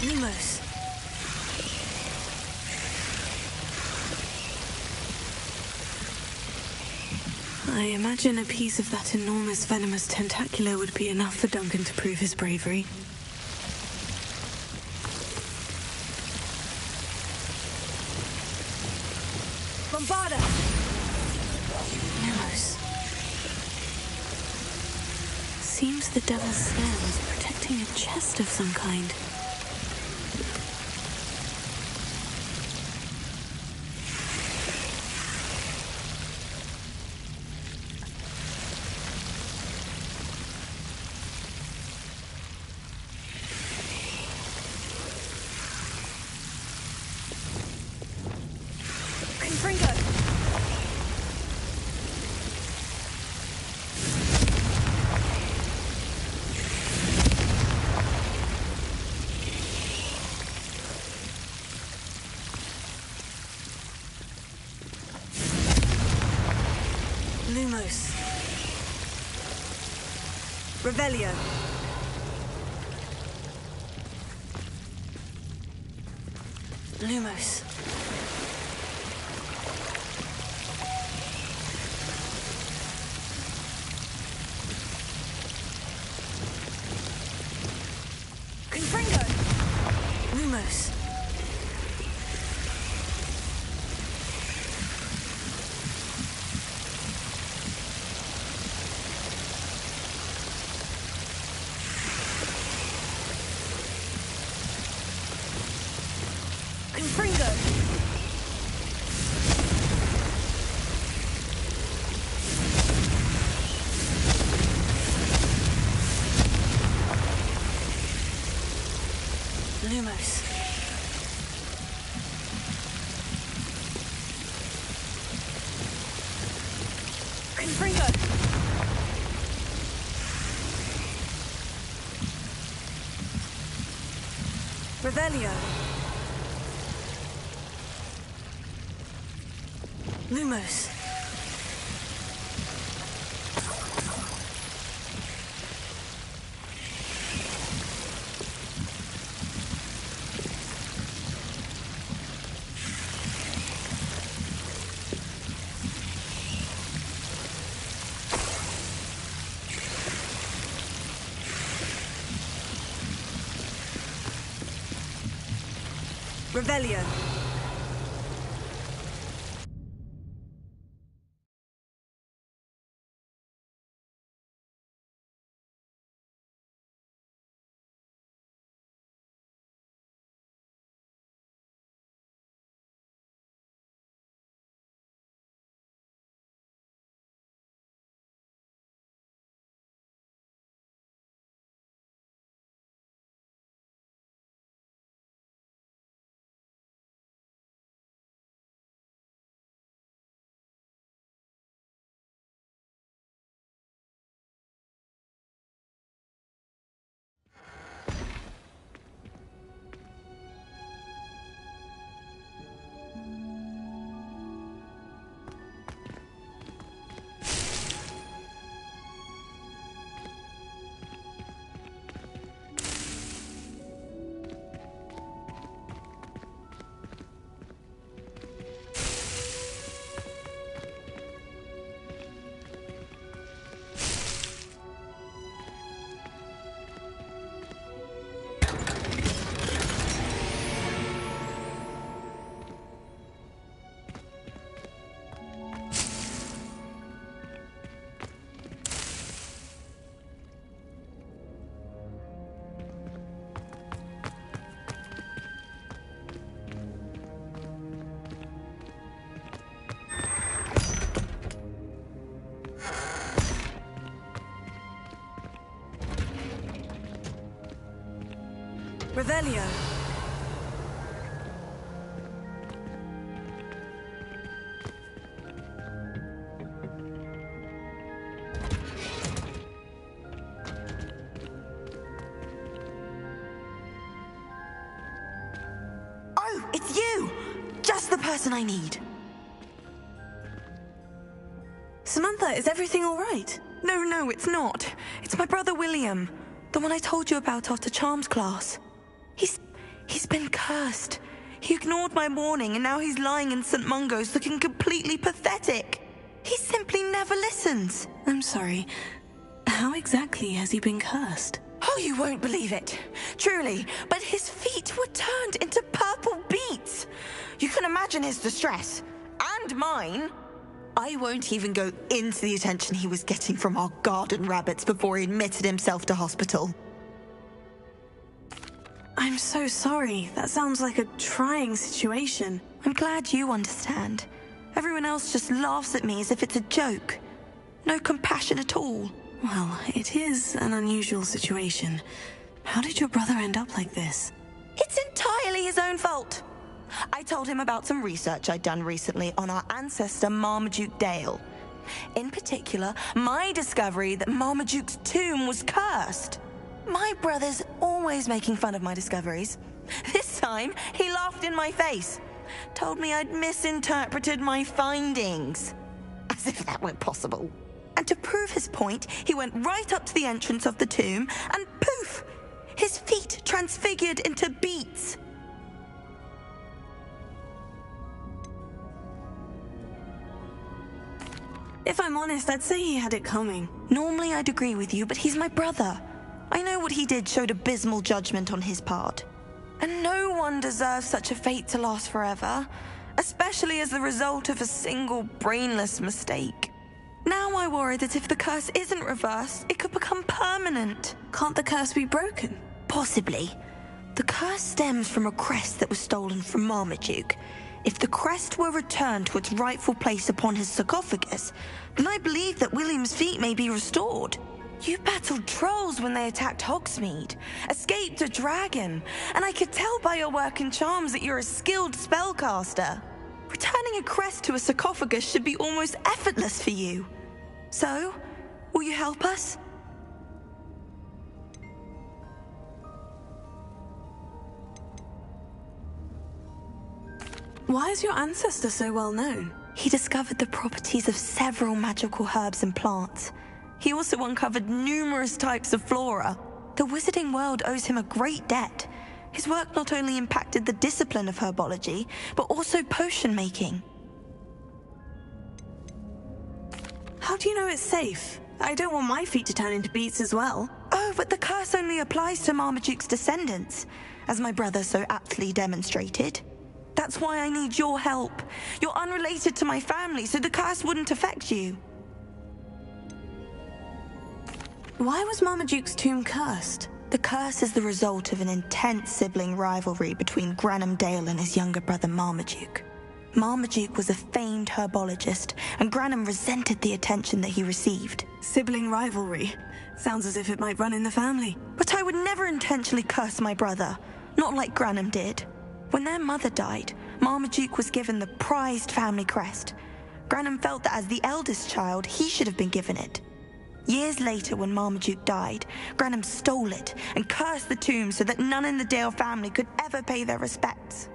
Lumos. I imagine a piece of that enormous venomous tentacular would be enough for Duncan to prove his bravery. Bombarda! Lumos. Seems the Devil's Snare was protecting a chest of some kind. Lumos. Revelio. Lumos. Confringo. Lumos. Confringo. Lumos. Confringo. Revelio. Lumos. Revelio. Revelio. Oh, it's you! Just the person I need. Samantha, is everything all right? No, it's not. It's my brother William, the one I told you about after Charms class. He's been cursed. He ignored my warning and now he's lying in St. Mungo's looking completely pathetic. He simply never listens. I'm sorry. How exactly has he been cursed? Oh, you won't believe it. Truly, but his feet were turned into purple beets. You can imagine his distress. And mine. I won't even go into the attention he was getting from our garden rabbits before he admitted himself to hospital. I'm so sorry. That sounds like a trying situation. I'm glad you understand. Everyone else just laughs at me as if it's a joke. No compassion at all. Well, it is an unusual situation. How did your brother end up like this? It's entirely his own fault. I told him about some research I'd done recently on our ancestor Marmaduke Dale. In particular, my discovery that Marmaduke's tomb was cursed. My brother's always making fun of my discoveries. This time, he laughed in my face. Told me I'd misinterpreted my findings. As if that weren't possible. And to prove his point, he went right up to the entrance of the tomb and poof! His feet transfigured into beets. If I'm honest, I'd say he had it coming. Normally I'd agree with you, but he's my brother. I know what he did showed abysmal judgment on his part. And no one deserves such a fate to last forever, especially as the result of a single brainless mistake. Now I worry that if the curse isn't reversed, it could become permanent. Can't the curse be broken? Possibly. The curse stems from a crest that was stolen from Marmaduke. If the crest were returned to its rightful place upon his sarcophagus, then I believe that William's feet may be restored. You battled trolls when they attacked Hogsmeade, escaped a dragon, and I could tell by your work and charms that you're a skilled spellcaster. Returning a crest to a sarcophagus should be almost effortless for you. So, will you help us? Why is your ancestor so well known? He discovered the properties of several magical herbs and plants. He also uncovered numerous types of flora. The wizarding world owes him a great debt. His work not only impacted the discipline of herbology, but also potion making. How do you know it's safe? I don't want my feet to turn into beets as well. Oh, but the curse only applies to Marmaduke's descendants, as my brother so aptly demonstrated. That's why I need your help. You're unrelated to my family, so the curse wouldn't affect you. Why was Marmaduke's tomb cursed? The curse is the result of an intense sibling rivalry between Granham Dale and his younger brother Marmaduke. Marmaduke was a famed herbologist, and Granham resented the attention that he received. Sibling rivalry. Sounds as if it might run in the family. But I would never intentionally curse my brother, not like Granham did. When their mother died, Marmaduke was given the prized family crest. Granham felt that as the eldest child, he should have been given it. Years later, when Marmaduke died, Granham stole it and cursed the tomb so that none in the Dale family could ever pay their respects.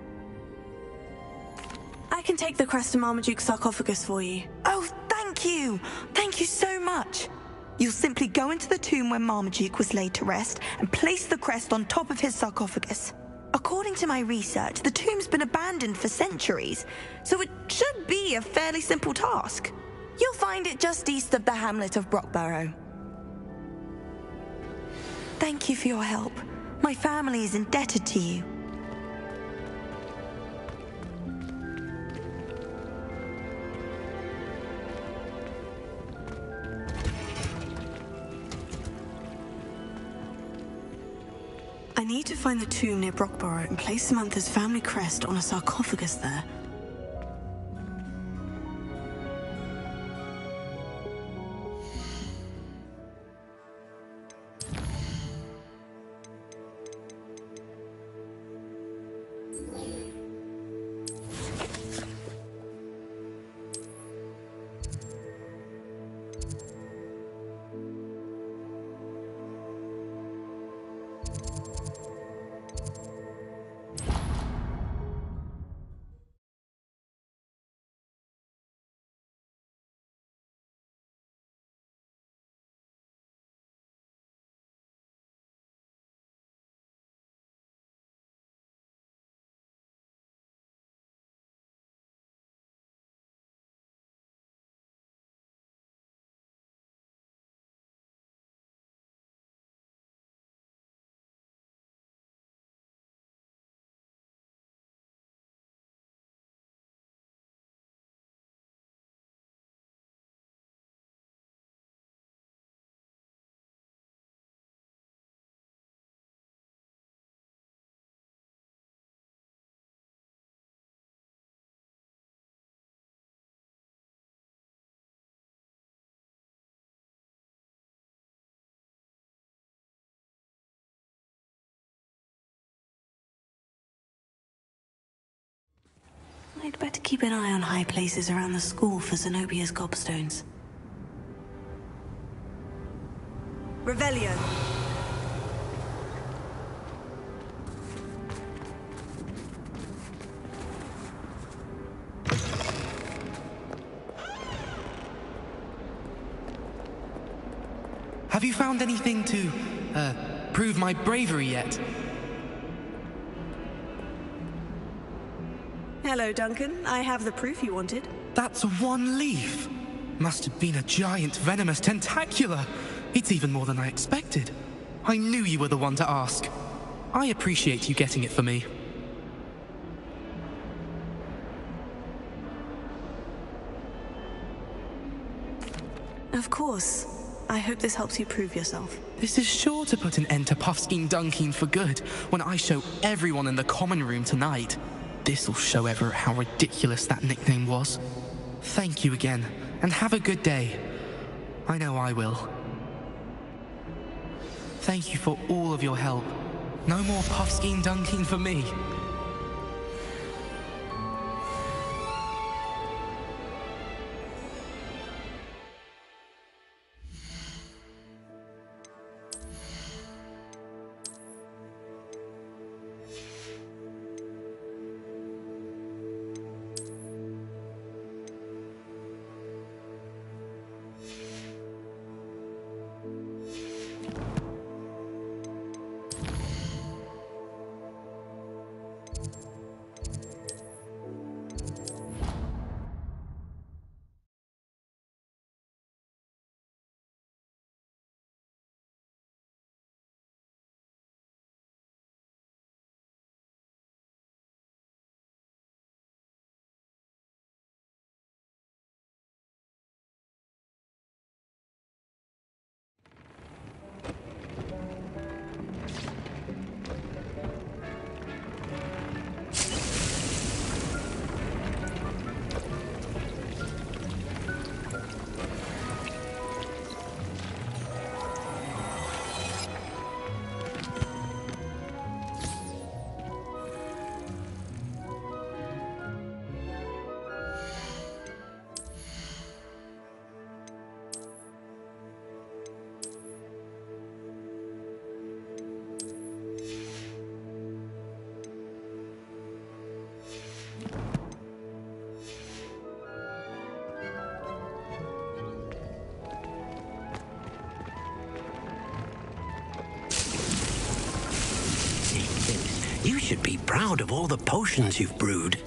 I can take the crest to Marmaduke's sarcophagus for you. Oh, thank you! Thank you so much! You'll simply go into the tomb where Marmaduke was laid to rest and place the crest on top of his sarcophagus. According to my research, the tomb's been abandoned for centuries, so it should be a fairly simple task. You'll find it just east of the hamlet of Brockborough. Thank you for your help. My family is indebted to you. I need to find the tomb near Brockborough and place Samantha's family crest on a sarcophagus there. I'd better keep an eye on high places around the school for Zenobia's gobstones. Revelio. Have you found anything to, prove my bravery yet? Hello, Duncan. I have the proof you wanted. That's one leaf. Must have been a giant venomous tentacula. It's even more than I expected. I knew you were the one to ask. I appreciate you getting it for me. Of course. I hope this helps you prove yourself. This is sure to put an end to Puffskein Dunkeen for good when I show everyone in the common room tonight. This'll show Everett how ridiculous that nickname was. Thank you again, and have a good day. I know I will. Thank you for all of your help. No more Puffskein Dunkeen for me. You should be proud of all the potions you've brewed.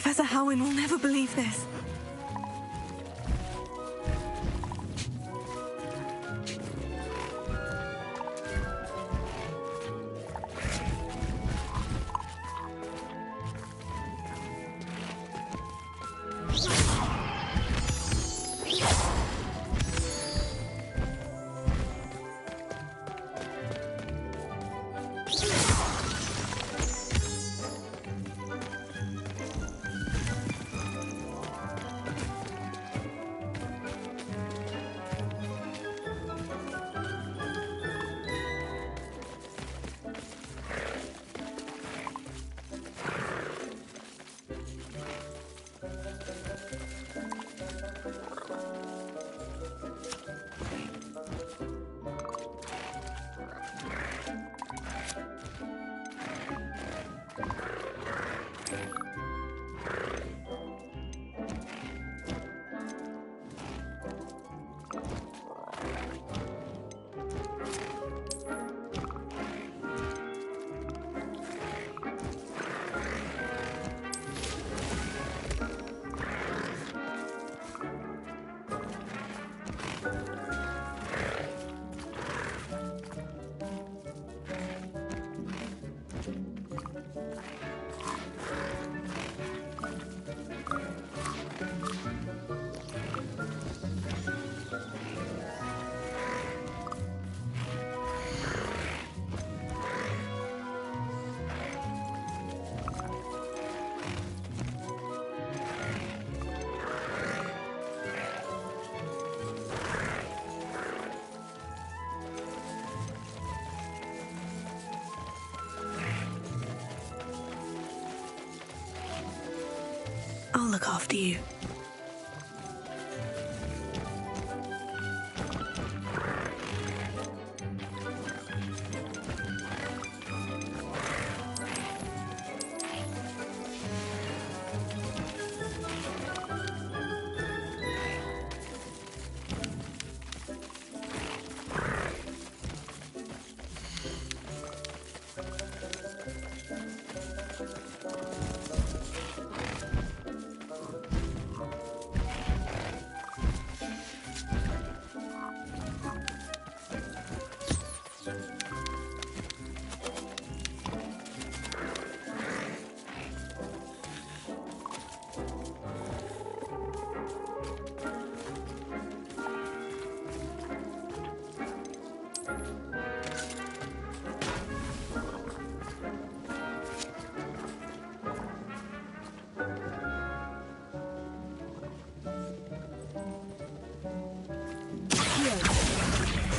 Professor Howin will never believe this. I'll look after you.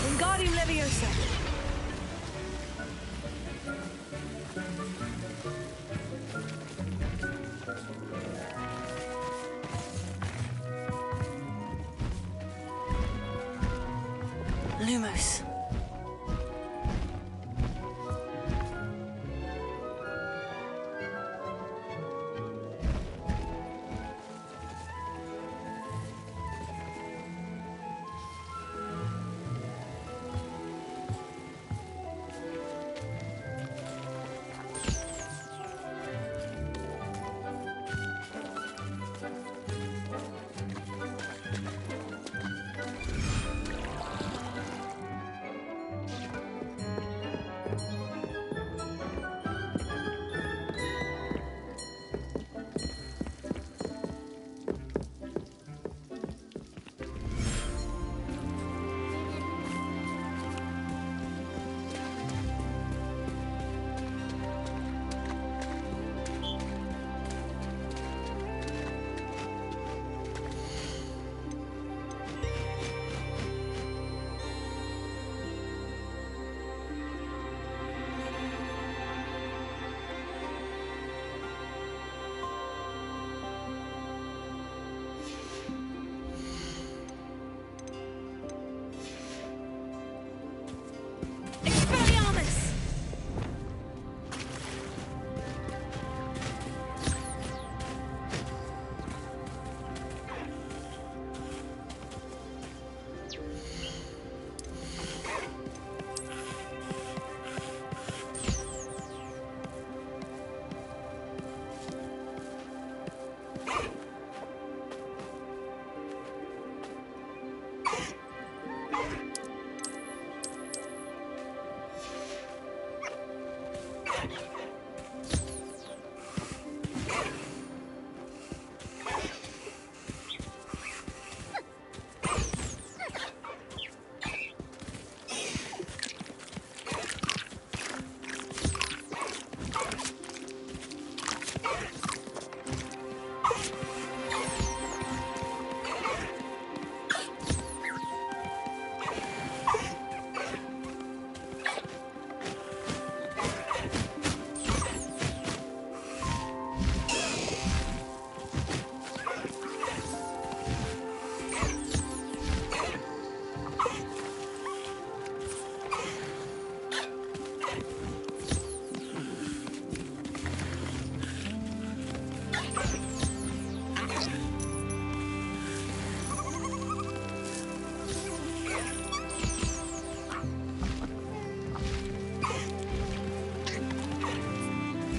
Wingardium Leviosa. Lumos.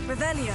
Revelio.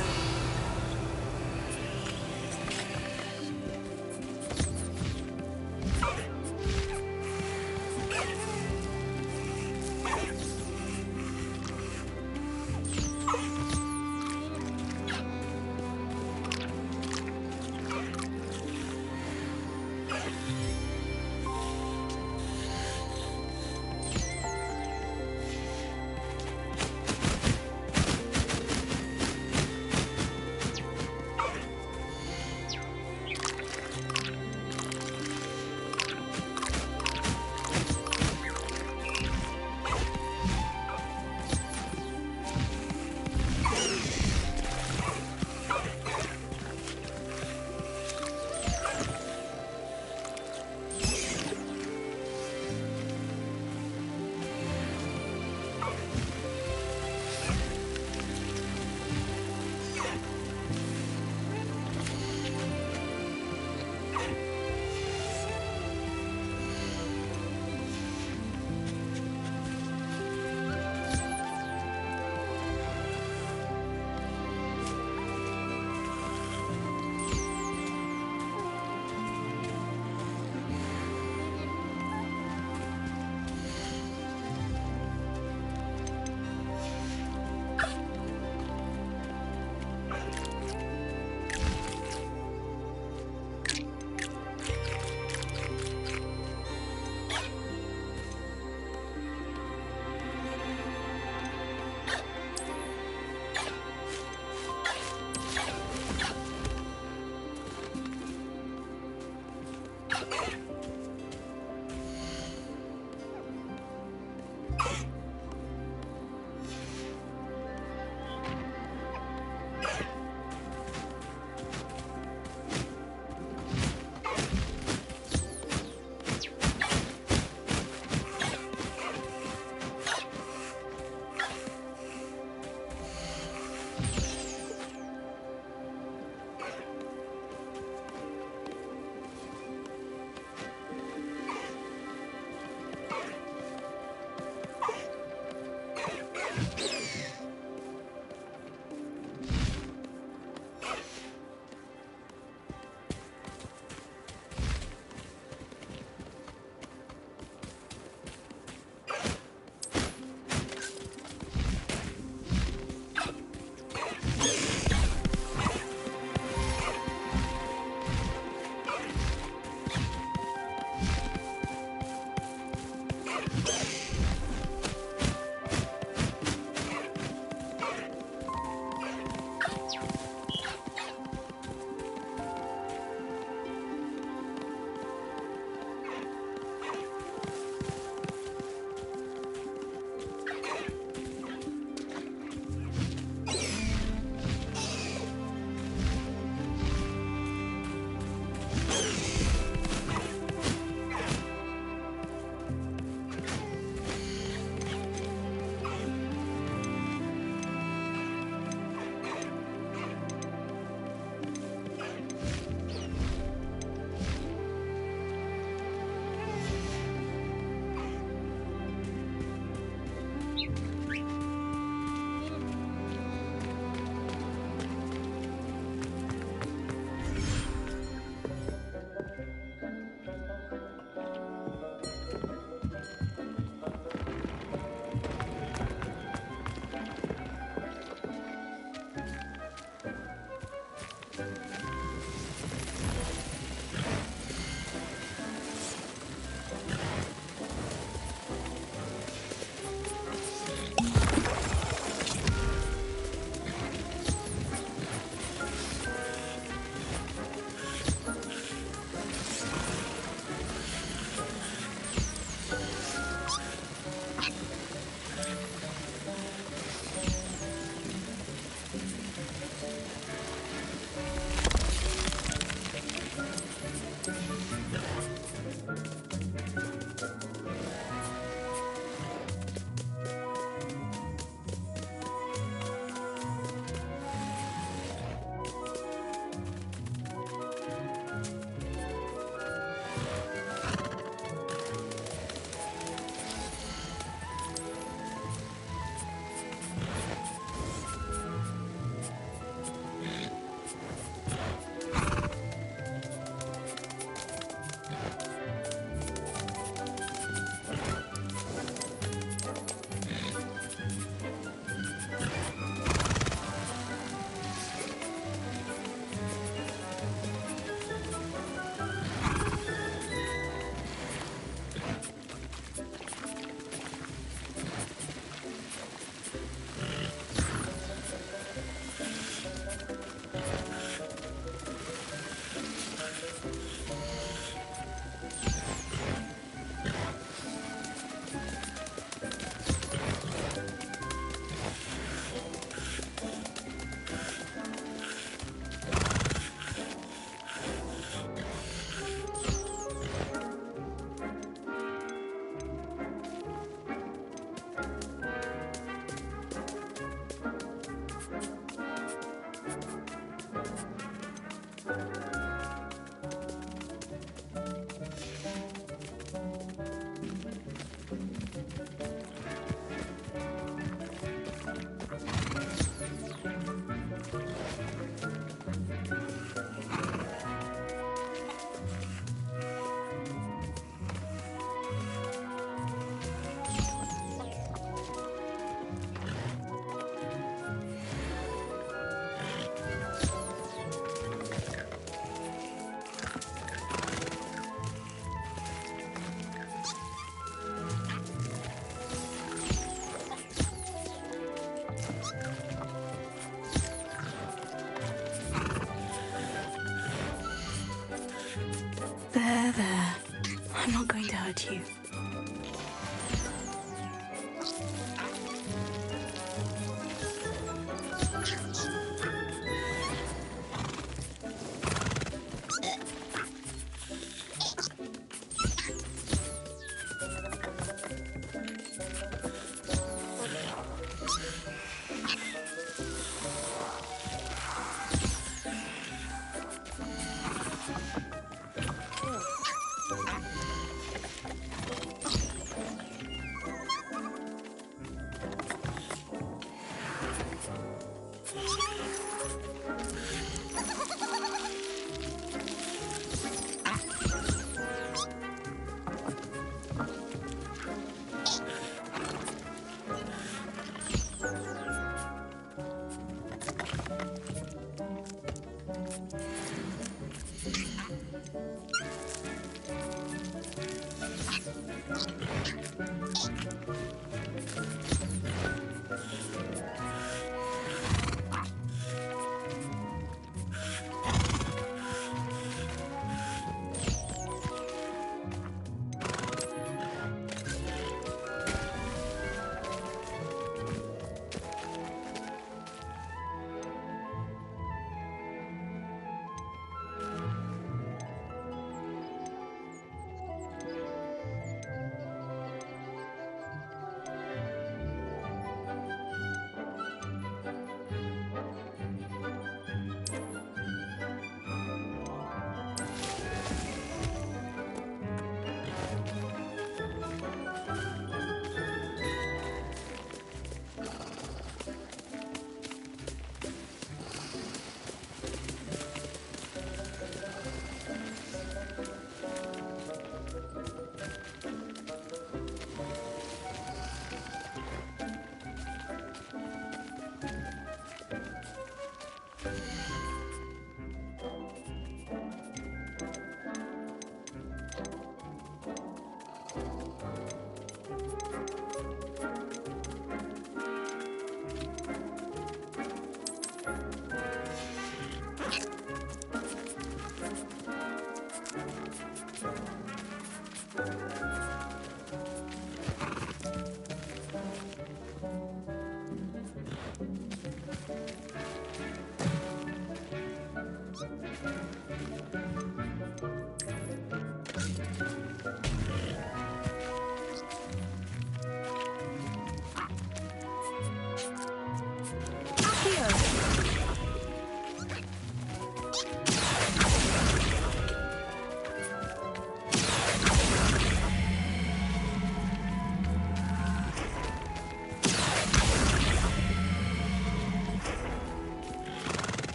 hurt you.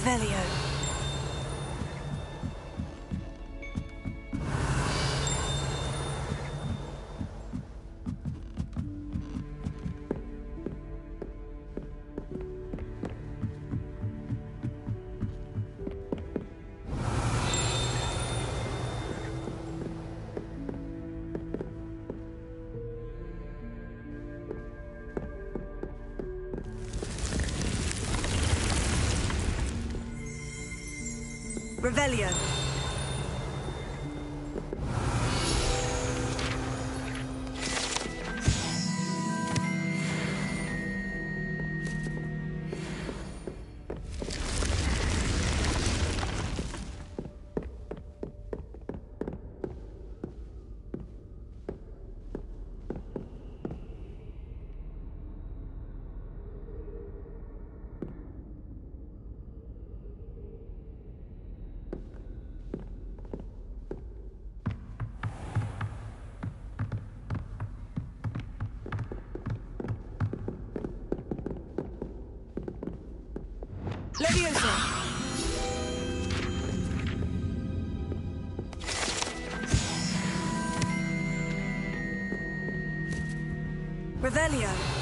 Revelio. Revelio. Leviosa! Revelio!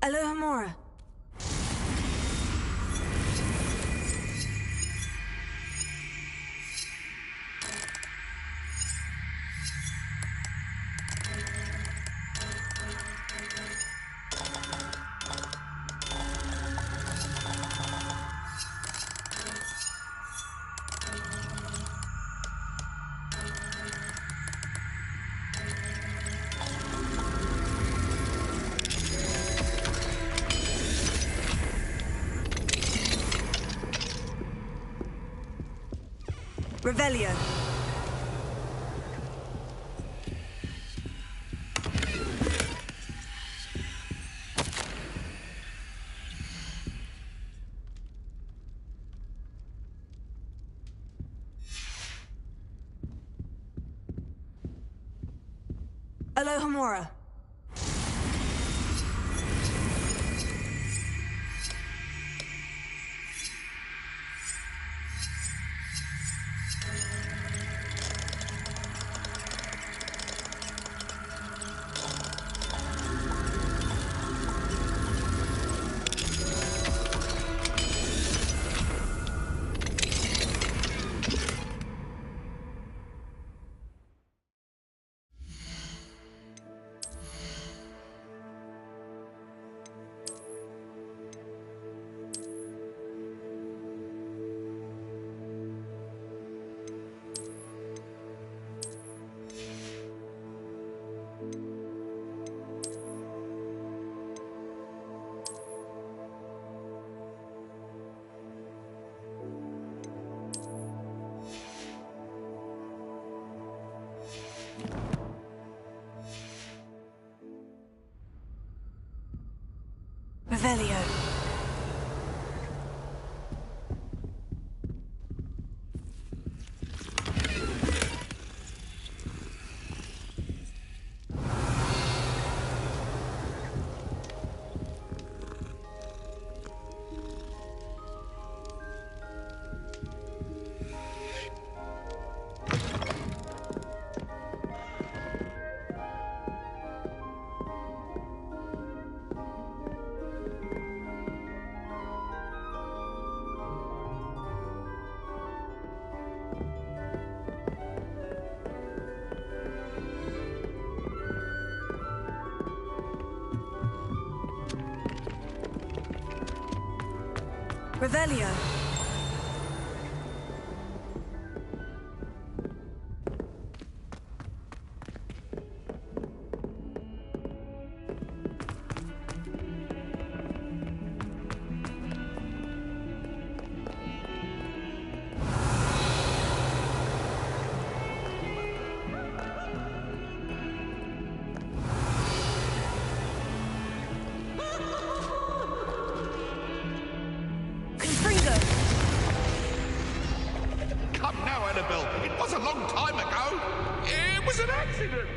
Alohomora. Revelio. Alohomora. Revelio. Revelio. Will. It was a long time ago. It was an accident.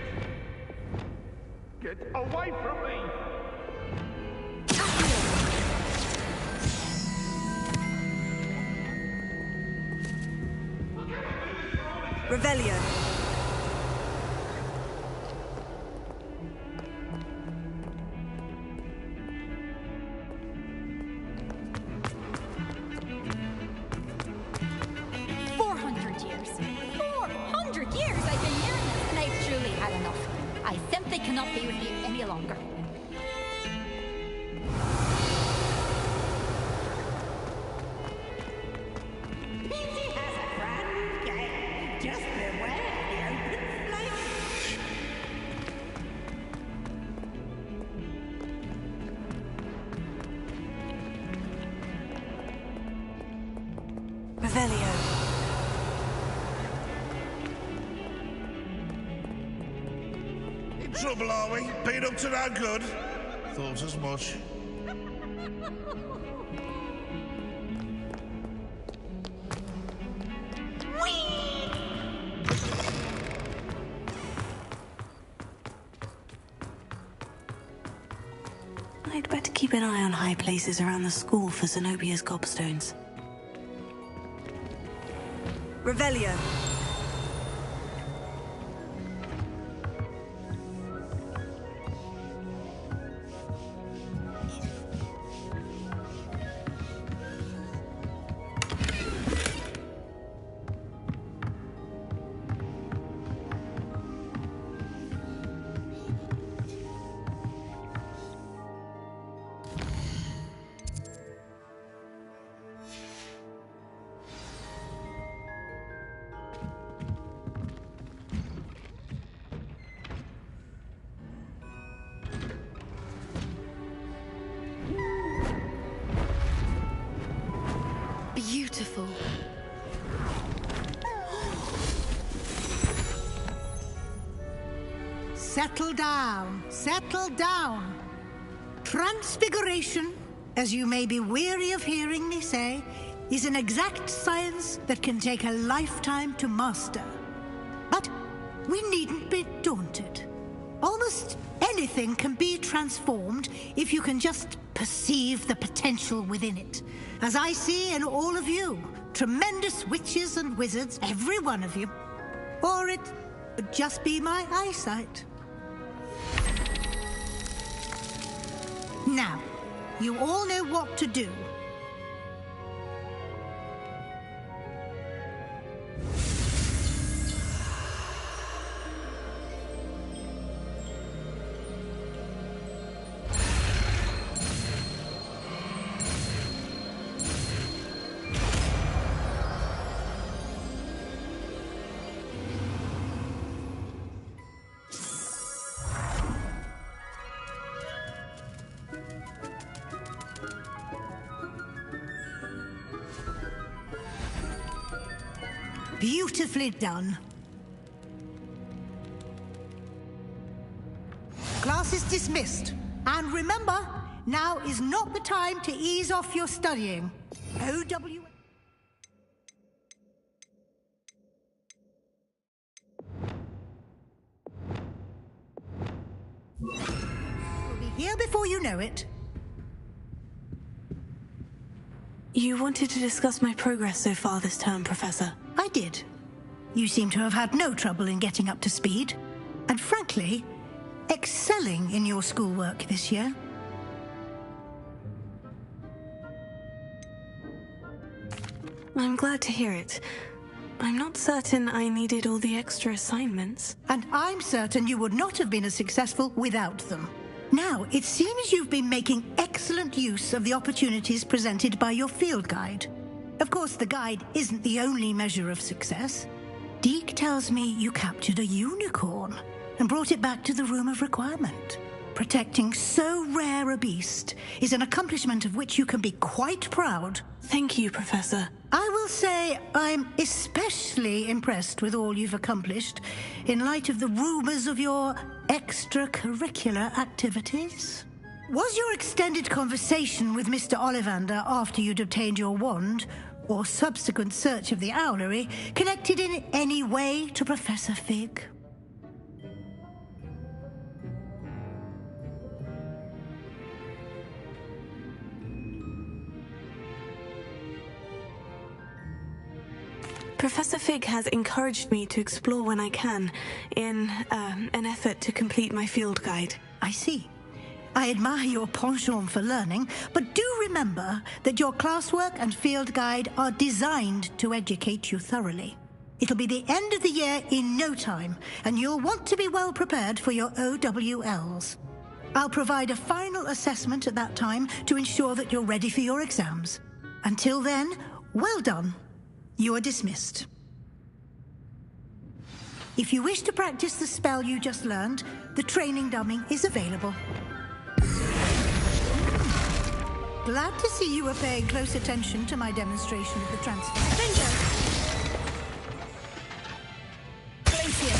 Get away from me. Revelio. 400 years. 400 years I've been hearing this, and I've truly had enough. I simply cannot be with you any longer. Just beware the open flame. Revelio. In trouble, are we? Been up to no good? Thought as much. I'd better keep an eye on high places around the school for Zenobia's gobstones. Revelio. Beautiful. Settle down, settle down. Transfiguration, as you may be weary of hearing me say, is an exact science that can take a lifetime to master. But we needn't be daunted. Almost anything can be transformed if you can just perceive the potential within it. As I see in all of you, tremendous witches and wizards, every one of you. Or it would just be my eyesight. Now, you all know what to do. Beautifully done. Class is dismissed. And remember, now is not the time to ease off your studying. OW... We'll be here before you know it. You wanted to discuss my progress so far this term, Professor. I did. You seem to have had no trouble in getting up to speed. And frankly, excelling in your schoolwork this year. I'm glad to hear it. I'm not certain I needed all the extra assignments. And I'm certain you would not have been as successful without them. Now, it seems you've been making excellent use of the opportunities presented by your field guide. Of course, the guide isn't the only measure of success. Deke tells me you captured a unicorn and brought it back to the Room of Requirement. Protecting so rare a beast is an accomplishment of which you can be quite proud. Thank you, Professor. I will say I'm especially impressed with all you've accomplished in light of the rumors of your extracurricular activities. Was your extended conversation with Mr. Ollivander after you'd obtained your wand or subsequent search of the owlery connected in any way to Professor Fig? Professor Fig has encouraged me to explore when I can, in an effort to complete my field guide. I see. I admire your penchant for learning, but do remember that your classwork and field guide are designed to educate you thoroughly. It'll be the end of the year in no time, and you'll want to be well prepared for your OWLs. I'll provide a final assessment at that time to ensure that you're ready for your exams. Until then, well done. You are dismissed. If you wish to practice the spell you just learned, the training dummy is available. Glad to see you were paying close attention to my demonstration of the transfer. Bingo! Glacier!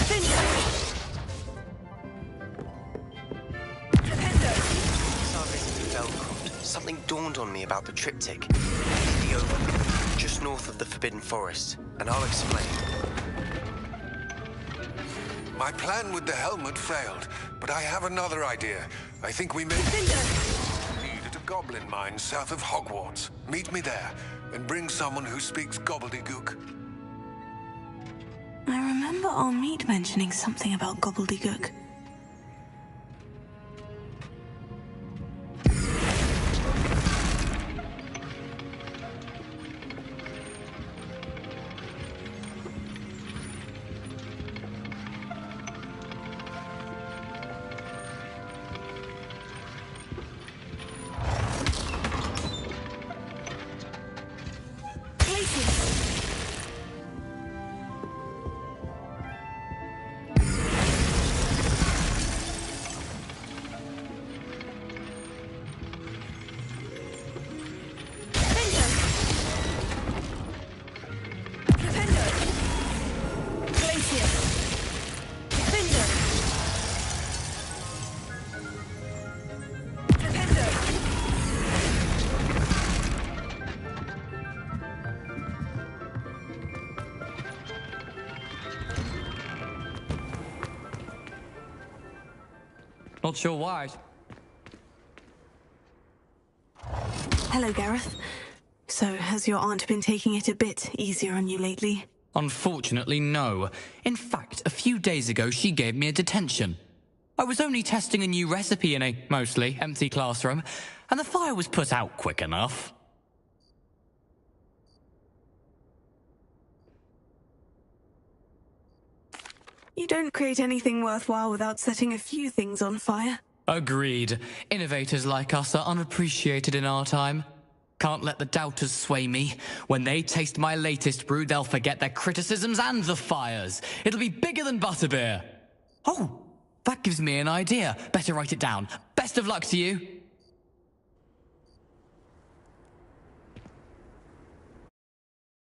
Bingo! As I visited Velcroft, something dawned on me about the triptych. The overlook, just north of the Forbidden Forest, and I'll explain. My plan with the helmet failed, but I have another idea. I think we may lead at a goblin mine south of Hogwarts. Meet me there, and bring someone who speaks gobbledygook. I remember our meet mentioning something about gobbledygook. Not sure why. Hello, Gareth. So, has your aunt been taking it a bit easier on you lately? Unfortunately, no. In fact, a few days ago, she gave me a detention. I was only testing a new recipe in a mostly empty classroom, and the fire was put out quick enough. You don't create anything worthwhile without setting a few things on fire. Agreed. Innovators like us are unappreciated in our time. Can't let the doubters sway me. When they taste my latest brew, they'll forget their criticisms and the fires. It'll be bigger than butterbeer. Oh, that gives me an idea. Better write it down. Best of luck to you.